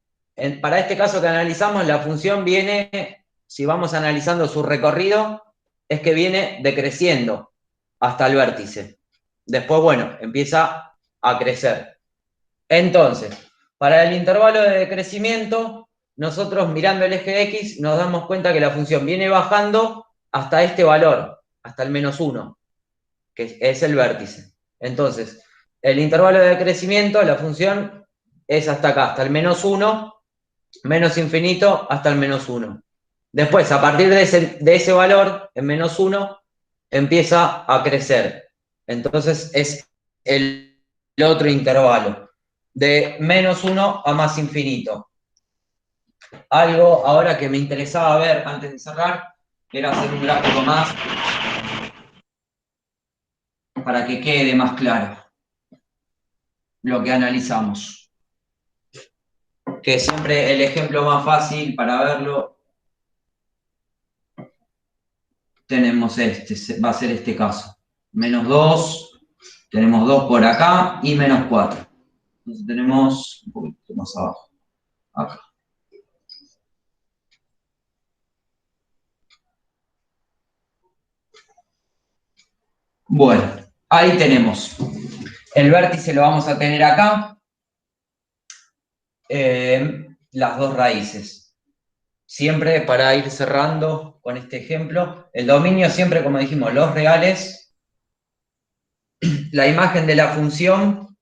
Para este caso que analizamos, la función viene, si vamos analizando su recorrido, es que viene decreciendo. hasta el vértice. Después, bueno, empieza a crecer. Entonces, para el intervalo de decrecimiento, nosotros mirando el eje X nos damos cuenta que la función viene bajando hasta este valor, hasta el -1, que es el vértice. Entonces, el intervalo de decrecimiento, la función es hasta acá, hasta el -1, menos infinito hasta el -1. Después, a partir de ese valor, en -1, empieza a crecer. Entonces, es el otro intervalo, de -1 a más infinito. Algo ahora que me interesaba ver antes de cerrar, era hacer un gráfico más para que quede más claro lo que analizamos. Que siempre el ejemplo más fácil para verlo tenemos va a ser este caso. -2, tenemos 2 por acá y -4. Entonces tenemos un poquito más abajo, acá. Bueno, ahí tenemos. El vértice lo vamos a tener acá. Las dos raíces. Siempre para ir cerrando con este ejemplo, el dominio siempre, como dijimos, los reales, la imagen de la función,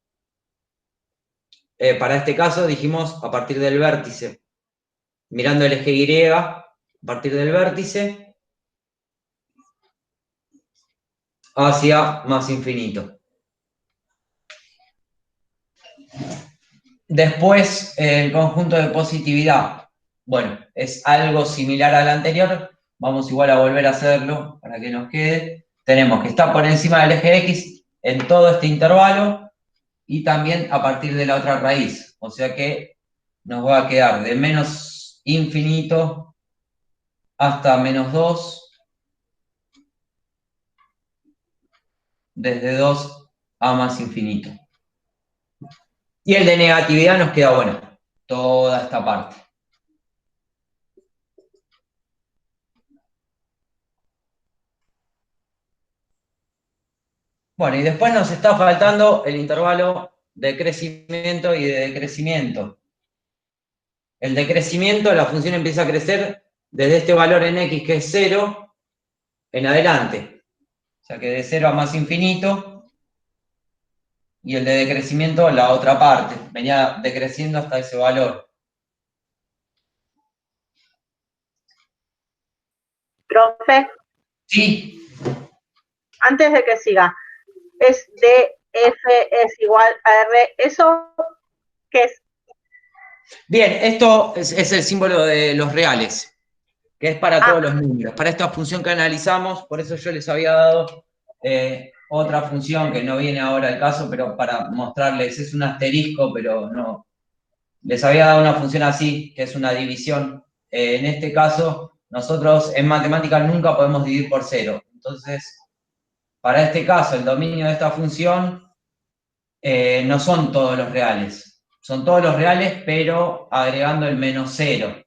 para este caso dijimos a partir del vértice, mirando el eje Y, a partir del vértice, hacia más infinito. Después, el conjunto de positividad. Bueno, es algo similar al anterior. Vamos igual a volver a hacerlo para que nos quede. Tenemos que está por encima del eje X en todo este intervalo y también a partir de la otra raíz. O sea que nos va a quedar de menos infinito hasta -2, desde 2 a más infinito. Y el de negatividad nos queda, bueno, toda esta parte. Bueno, y después nos está faltando el intervalo de crecimiento y de decrecimiento. El decrecimiento, la función empieza a crecer desde este valor en x, que es 0, en adelante. O sea que de 0 a más infinito. Y el de decrecimiento, la otra parte. Venía decreciendo hasta ese valor. Profe, Sí. antes de que siga, es DF es igual a R, ¿eso qué es? Bien, esto es el símbolo de los reales, que es para todos los números. Para esta función que analizamos, por eso yo les había dado otra función que no viene ahora al caso, pero para mostrarles, es un asterisco, pero no. Les había dado una función así, que es una división. En este caso, nosotros en matemáticas nunca podemos dividir por 0. Entonces, para este caso, el dominio de esta función no son todos los reales. Son todos los reales, pero agregando el -0.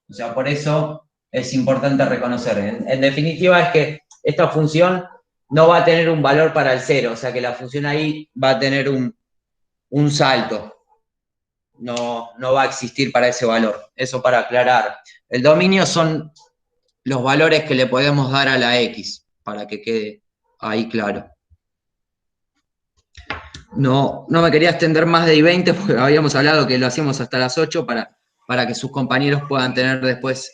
O sea, por eso es importante reconocer. En definitiva, es que esta función no va a tener un valor para el 0. O sea, que la función ahí va a tener un salto. No va a existir para ese valor. Eso para aclarar. El dominio son los valores que le podemos dar a la X, para que quede ahí claro. No me quería extender más de 20 porque habíamos hablado que lo hacíamos hasta las 8 para que sus compañeros puedan tener después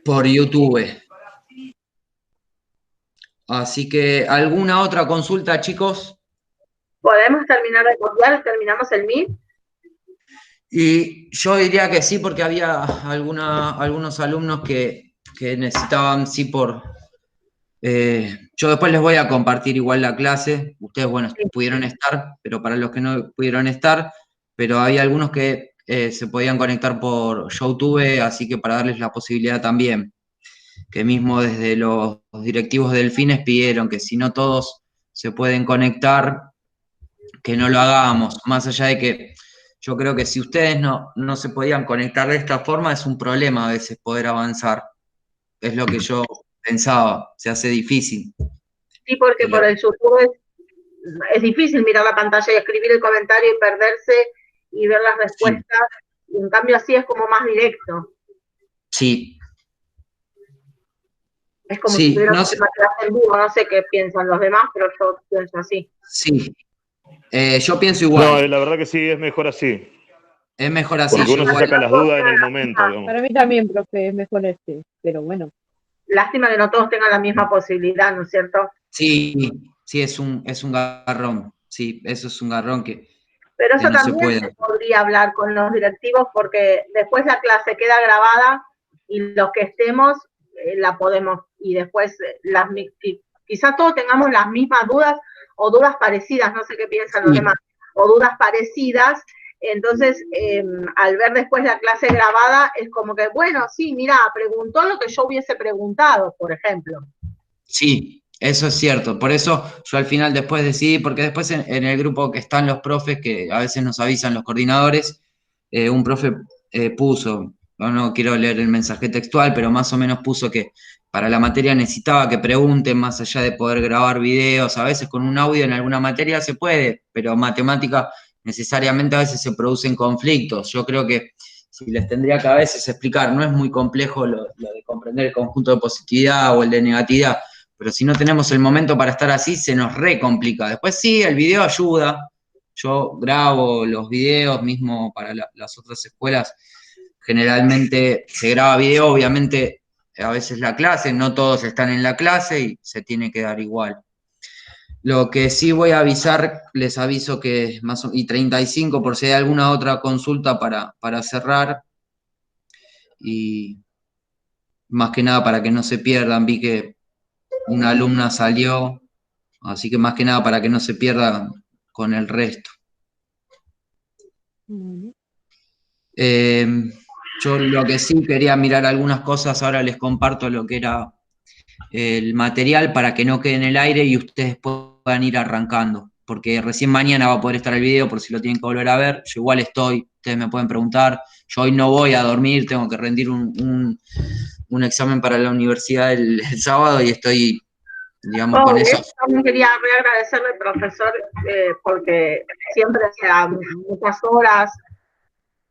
por YouTube. Así que, ¿alguna otra consulta, chicos? ¿Podemos terminar de copiar? ¿Terminamos el Meet? Y yo diría que sí, porque había algunos alumnos que necesitaban, sí, yo después les voy a compartir igual la clase. Ustedes, bueno, pudieron estar, pero para los que no pudieron estar, pero había algunos que se podían conectar por YouTube, así que para darles la posibilidad también, que mismo desde los directivos de Delfines pidieron que si no todos se pueden conectar, que no lo hagamos, más allá de que yo creo que si ustedes no se podían conectar de esta forma, es un problema a veces poder avanzar. Es lo que yo pensaba, se hace difícil. Sí, porque por el YouTube es difícil mirar la pantalla y escribir el comentario y perderse y ver las respuestas. Y en cambio así es como más directo. Sí. Es como Sí, si tuviera no sé. una clase en vivo, no sé qué piensan los demás, pero yo pienso así. Sí, yo pienso igual. No, la verdad que sí, es mejor así. Es mejor así. Porque uno se saca las dudas en el momento, digamos. Para mí también, profe, es mejor pero bueno. Lástima que no todos tengan la misma posibilidad, ¿no es cierto? Sí, es un garrón. Sí, eso es un garrón que Pero eso no se también puede. se podría hablar con los directivos porque después la clase queda grabada y los que estemos la podemos, y después quizás todos tengamos las mismas dudas o dudas parecidas, no sé qué piensan los demás, o dudas parecidas. Entonces, al ver después la clase grabada, es como que, bueno, sí, mira, preguntó lo que yo hubiese preguntado, por ejemplo. Sí, eso es cierto. Por eso yo al final después decidí, porque después en el grupo que están los profes, que a veces nos avisan los coordinadores, un profe puso, no quiero leer el mensaje textual, pero más o menos puso que para la materia necesitaba que pregunten más allá de poder grabar videos. A veces con un audio en alguna materia se puede, pero matemática necesariamente a veces se producen conflictos. Yo creo que si les tendría que a veces explicar, no es muy complejo lo de comprender el conjunto de positividad o el de negatividad, pero si no tenemos el momento para estar así, se nos recomplica. Después sí, el video ayuda. Yo grabo los videos mismo para las otras escuelas. Generalmente se graba video, obviamente a veces la clase, no todos están en la clase y se tiene que dar igual. Lo que sí voy a avisar, les aviso que y 35 por si hay alguna otra consulta para cerrar. Y más que nada para que no se pierdan, vi que una alumna salió, así que más que nada para que no se pierdan con el resto. Yo lo que sí quería mirar algunas cosas, ahora les comparto lo que era el material para que no quede en el aire y ustedes puedan ir arrancando, porque recién mañana va a poder estar el video por si lo tienen que volver a ver. Yo igual estoy, ustedes me pueden preguntar, yo hoy no voy a dormir, tengo que rendir un examen para la universidad el sábado y estoy, digamos, con eso. También quería agradecerle al profesor porque siempre sea muchas horas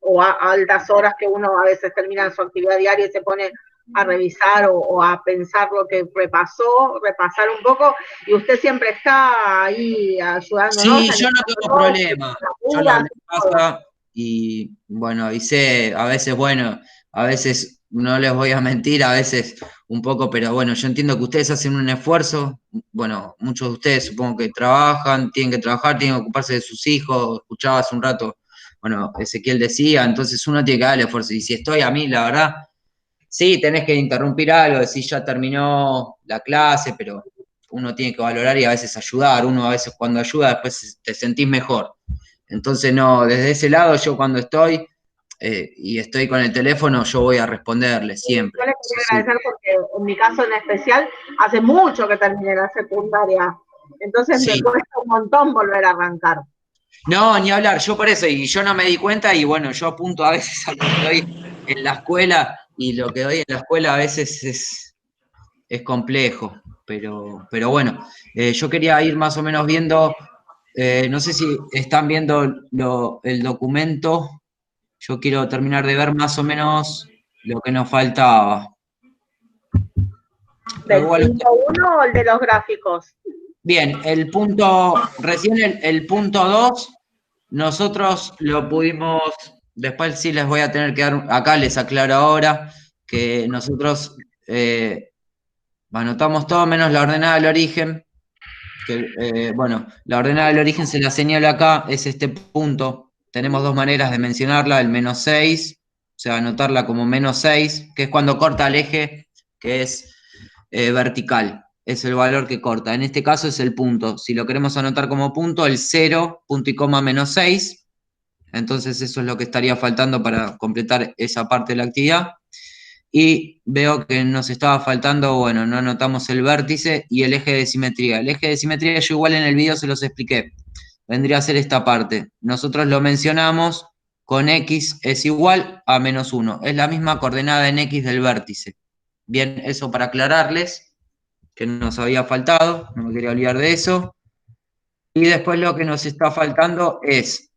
o a altas horas que uno a veces termina su actividad diaria y se pone a revisar o a pensar lo que repasar un poco, y usted siempre está ahí ayudándonos. Sí, yo no tengo problema, yo lo pasa y bueno, avisé, a veces no les voy a mentir, a veces un poco, pero bueno, yo entiendo que ustedes hacen un esfuerzo, bueno, muchos de ustedes supongo que trabajan, tienen que trabajar, tienen que ocuparse de sus hijos, escuchaba hace un rato, bueno, Ezequiel decía, entonces uno tiene que darle esfuerzo, y si estoy a mí, la verdad, sí, tenés que interrumpir algo, decir ya terminó la clase, pero uno tiene que valorar y a veces ayudar, uno a veces cuando ayuda después te sentís mejor. Entonces, no, desde ese lado yo cuando estoy y estoy con el teléfono, yo voy a responderle siempre. Yo le quería agradecer porque en mi caso en especial, hace mucho que terminé la secundaria, entonces me cuesta un montón volver a arrancar. No, ni hablar, yo por eso, y yo no me di cuenta, y bueno, yo apunto a veces a lo que doy en la escuela, y lo que doy en la escuela a veces es complejo, pero bueno, yo quería ir más o menos viendo, no sé si están viendo el documento, yo quiero terminar de ver más o menos lo que nos faltaba. ¿Del punto 1 o el de los gráficos? Bien, recién el punto 2, nosotros lo pudimos, después sí les voy a tener que dar, acá les aclaro ahora, que nosotros anotamos todo menos la ordenada del origen, que bueno, la ordenada del origen se la señala acá, es este punto, tenemos dos maneras de mencionarla, el -6, o sea, anotarla como -6, que es cuando corta el eje, que es vertical. Es el valor que corta. En este caso es el punto. Si lo queremos anotar como punto, el 0, punto y coma, -6. Entonces eso es lo que estaría faltando para completar esa parte de la actividad. Y veo que nos estaba faltando, bueno, no anotamos el vértice y el eje de simetría. El eje de simetría yo igual en el video se los expliqué. Vendría a ser esta parte. Nosotros lo mencionamos con x es igual a -1. Es la misma coordenada en x del vértice. Bien, eso para aclararles, que nos había faltado, no me quería olvidar de eso. Y después lo que nos está faltando es,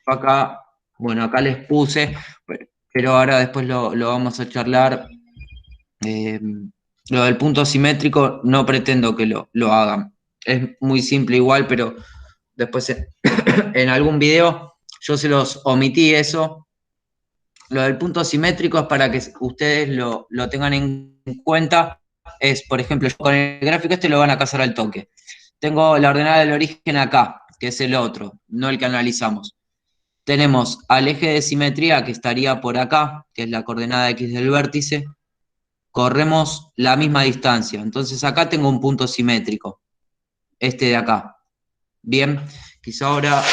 acá, bueno, acá les puse, pero ahora después lo vamos a charlar. Lo del punto simétrico no pretendo que lo hagan. Es muy simple igual, pero después en algún video yo se los omití eso. Lo del punto simétrico es para que ustedes lo tengan en cuenta. Es, por ejemplo, con el gráfico este lo van a cazar al toque. Tengo la ordenada del origen acá, que es el otro, no el que analizamos. Tenemos al eje de simetría que estaría por acá, que es la coordenada X del vértice. Corremos la misma distancia. Entonces acá tengo un punto simétrico. Este de acá. Bien, quizá ahora,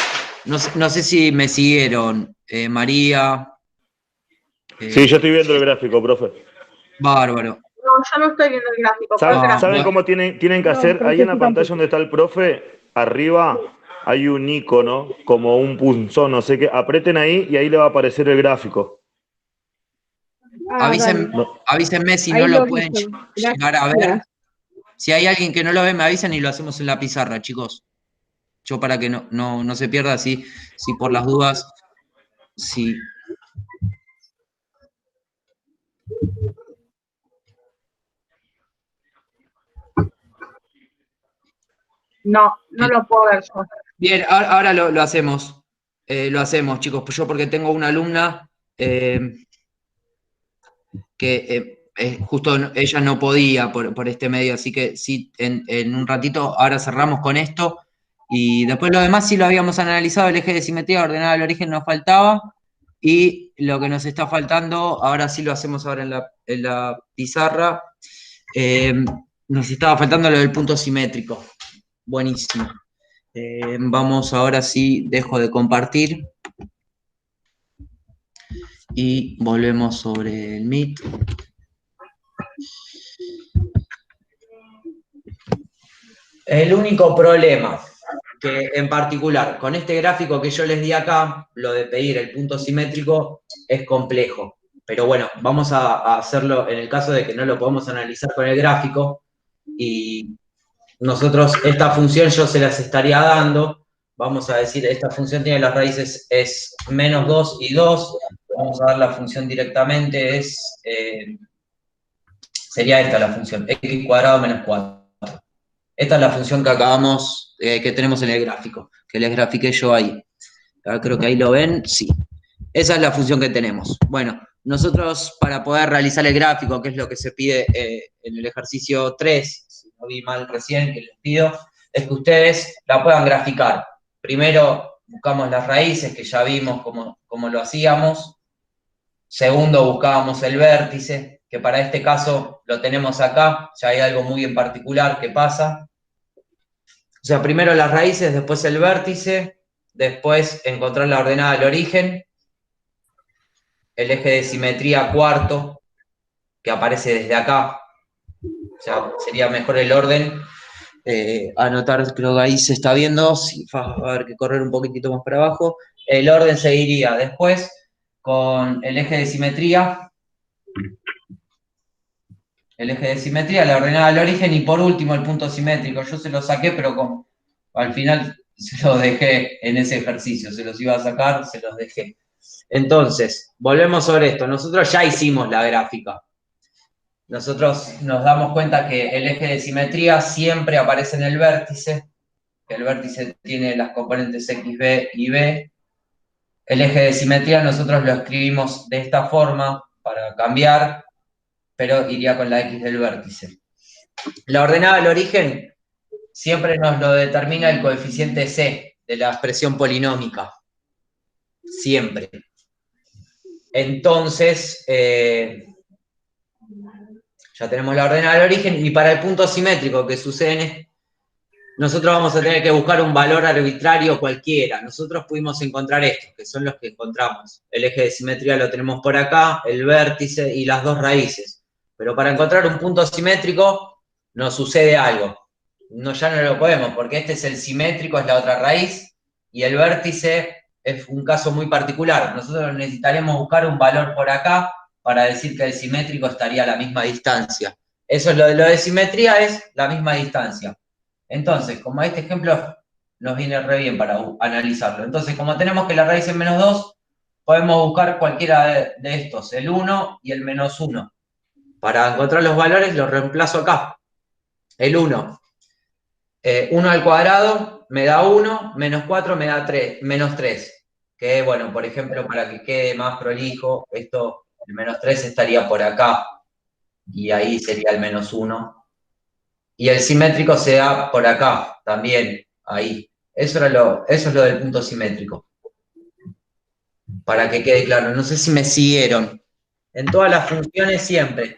no sé si me siguieron, María. Sí, yo estoy viendo el gráfico, profe. Bárbaro. No, yo no estoy viendo el gráfico. ¿Cuál gráfico? ¿Saben cómo tienen que hacer? Ahí en la pantalla donde está el profe, arriba hay un icono, como un punzón, no sé qué. Aprieten ahí y ahí le va a aparecer el gráfico. Avísenme si Ahí no lo lo pueden vi. llegar a ver. Si hay alguien que no lo ve, me avisan y lo hacemos en la pizarra, chicos. Yo para que no se pierda, si por las dudas, sí. No lo puedo ver yo. Bien, ahora lo hacemos. Lo hacemos, chicos. Pues yo porque tengo una alumna que justo ella no podía por este medio, así que sí, en un ratito, ahora cerramos con esto. Y después lo demás sí lo habíamos analizado, el eje de simetría ordenada al origen nos faltaba. Y lo que nos está faltando, ahora sí lo hacemos ahora en la pizarra, nos estaba faltando lo del punto simétrico. Buenísimo. Vamos ahora sí, dejo de compartir. Y volvemos sobre el Meet. El único problema que en particular con este gráfico que yo les di acá, lo de pedir el punto simétrico es complejo. Pero bueno, vamos a hacerlo en el caso de que no lo podemos analizar con el gráfico. Y nosotros esta función yo se las estaría dando. Vamos a decir, esta función tiene las raíces es menos 2 y 2. Vamos a dar la función directamente, sería esta la función, x cuadrado menos 4. Esta es la función que acabamos, que tenemos en el gráfico, que les grafiqué yo ahí. Ahora creo que ahí lo ven, sí. Esa es la función que tenemos. Bueno, nosotros para poder realizar el gráfico, que es lo que se pide en el ejercicio 3, si no vi mal recién, que les pido, es que ustedes la puedan graficar. Primero buscamos las raíces, que ya vimos cómo lo hacíamos. Segundo, buscábamos el vértice, que para este caso lo tenemos acá. Ya hay algo muy en particular que pasa. O sea, primero las raíces, después el vértice, después encontrar la ordenada del origen, el eje de simetría cuarto, que aparece desde acá. O sea, sería mejor el orden. Anotar, creo que ahí se está viendo, sí, va a haber que correr un poquitito más para abajo. El orden seguiría después con el eje de simetría. El eje de simetría, la ordenada del origen y por último el punto simétrico. Yo se lo saqué, pero al final se los dejé en ese ejercicio. Se los iba a sacar, se los dejé. Entonces, volvemos sobre esto. Nosotros ya hicimos la gráfica. Nosotros nos damos cuenta que el eje de simetría siempre aparece en el vértice. El vértice tiene las componentes X, B y B. El eje de simetría nosotros lo escribimos de esta forma para cambiar, pero iría con la X del vértice. La ordenada del origen siempre nos lo determina el coeficiente C de la expresión polinómica. Siempre. Entonces, ya tenemos la ordenada del origen, y para el punto simétrico que sucede, nosotros vamos a tener que buscar un valor arbitrario cualquiera. Nosotros pudimos encontrar estos, que son los que encontramos. El eje de simetría lo tenemos por acá, el vértice y las dos raíces. Pero para encontrar un punto simétrico nos sucede algo. Ya no lo podemos, porque este es el simétrico, es la otra raíz, y el vértice es un caso muy particular. Nosotros necesitaremos buscar un valor por acá, para decir que el simétrico estaría a la misma distancia. Eso es lo de simetría, es la misma distancia. Entonces, como este ejemplo nos viene re bien para analizarlo. Entonces, como tenemos que la raíz es menos 2, podemos buscar cualquiera de estos, el 1 y el menos 1. Para encontrar los valores los reemplazo acá. El 1. 1 al cuadrado me da 1, menos 4 me da 3, menos 3. Que, bueno, por ejemplo, para que quede más prolijo, el menos 3 estaría por acá. Y ahí sería el menos 1. Y el simétrico se da por acá, también, ahí. Eso es lo del punto simétrico. Para que quede claro, no sé si me siguieron. En todas las funciones siempre.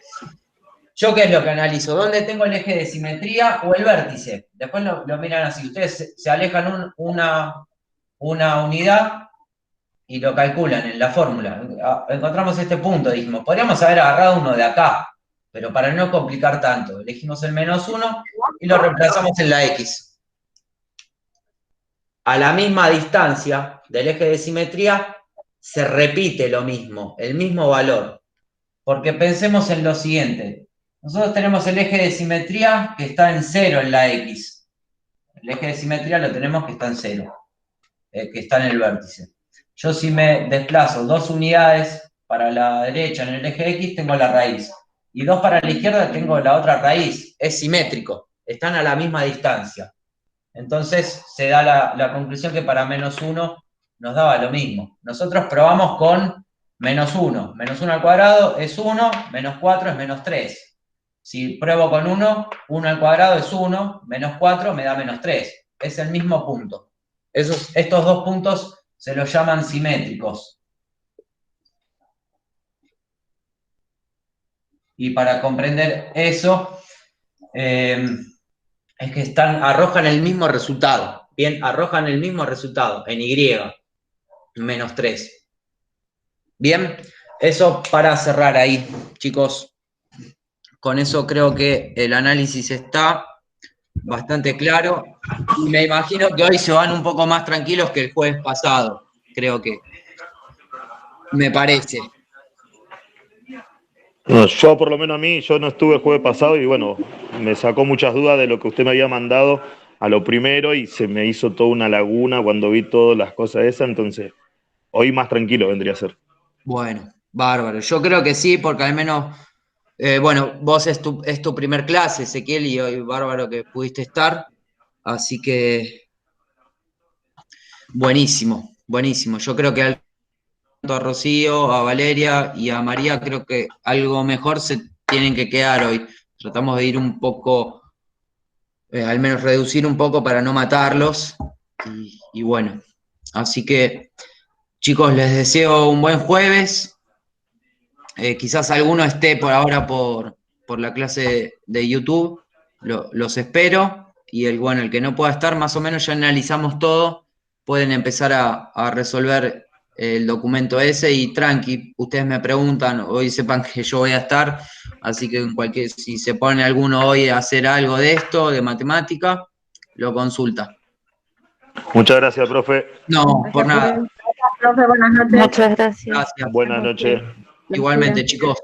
¿Yo qué es lo que analizo? ¿Dónde tengo el eje de simetría o el vértice? Después lo miran así. Ustedes se alejan una unidad y lo calculan en la fórmula. Encontramos este punto, dijimos, podríamos haber agarrado uno de acá, pero para no complicar tanto, elegimos el menos 1 y lo reemplazamos en la X. A la misma distancia del eje de simetría se repite lo mismo, el mismo valor. Porque pensemos en lo siguiente. Nosotros tenemos el eje de simetría que está en 0 en la X. El eje de simetría lo tenemos que está en 0, que está en el vértice. Yo si me desplazo 2 unidades para la derecha en el eje X, tengo la raíz. Y 2 para la izquierda, tengo la otra raíz. Es simétrico. Están a la misma distancia. Entonces se da la conclusión que para menos 1 nos daba lo mismo. Nosotros probamos con menos 1. Menos 1 al cuadrado es 1, menos 4 es menos 3. Si pruebo con 1, 1 al cuadrado es 1, menos 4 me da menos 3. Es el mismo punto. Estos dos puntos se los llaman simétricos. Y para comprender eso, es que arrojan el mismo resultado. Bien, arrojan el mismo resultado en Y, menos 3. Bien, eso para cerrar ahí, chicos. Con eso creo que el análisis está bastante claro. Y me imagino que hoy se van un poco más tranquilos que el jueves pasado. Creo que. Me parece. No, yo por lo menos yo no estuve el jueves pasado y bueno, me sacó muchas dudas de lo que usted me había mandado a lo primero y se me hizo toda una laguna cuando vi todas las cosas esas, entonces hoy más tranquilo vendría a ser. Bueno, bárbaro. Yo creo que sí, porque al menos, bueno, vos es tu primer clase, Ezequiel, y hoy bárbaro que pudiste estar, así que buenísimo, buenísimo. Yo creo que a Rocío, a Valeria y a María creo que algo mejor se tienen que quedar hoy. Tratamos de ir un poco, al menos reducir un poco para no matarlos. Y bueno, así que chicos, les deseo un buen jueves. Quizás alguno esté por ahora por la clase de YouTube. Los espero. Y el que no pueda estar, más o menos ya analizamos todo. Pueden empezar a resolver el documento ese y tranqui, ustedes me preguntan, hoy sepan que yo voy a estar, así que si se pone alguno hoy a hacer algo de esto, de matemática, lo consulta. Muchas gracias, profe. No, por nada. Gracias, profe, buenas noches. Muchas gracias. Gracias. Buenas noches. Igualmente, chicos.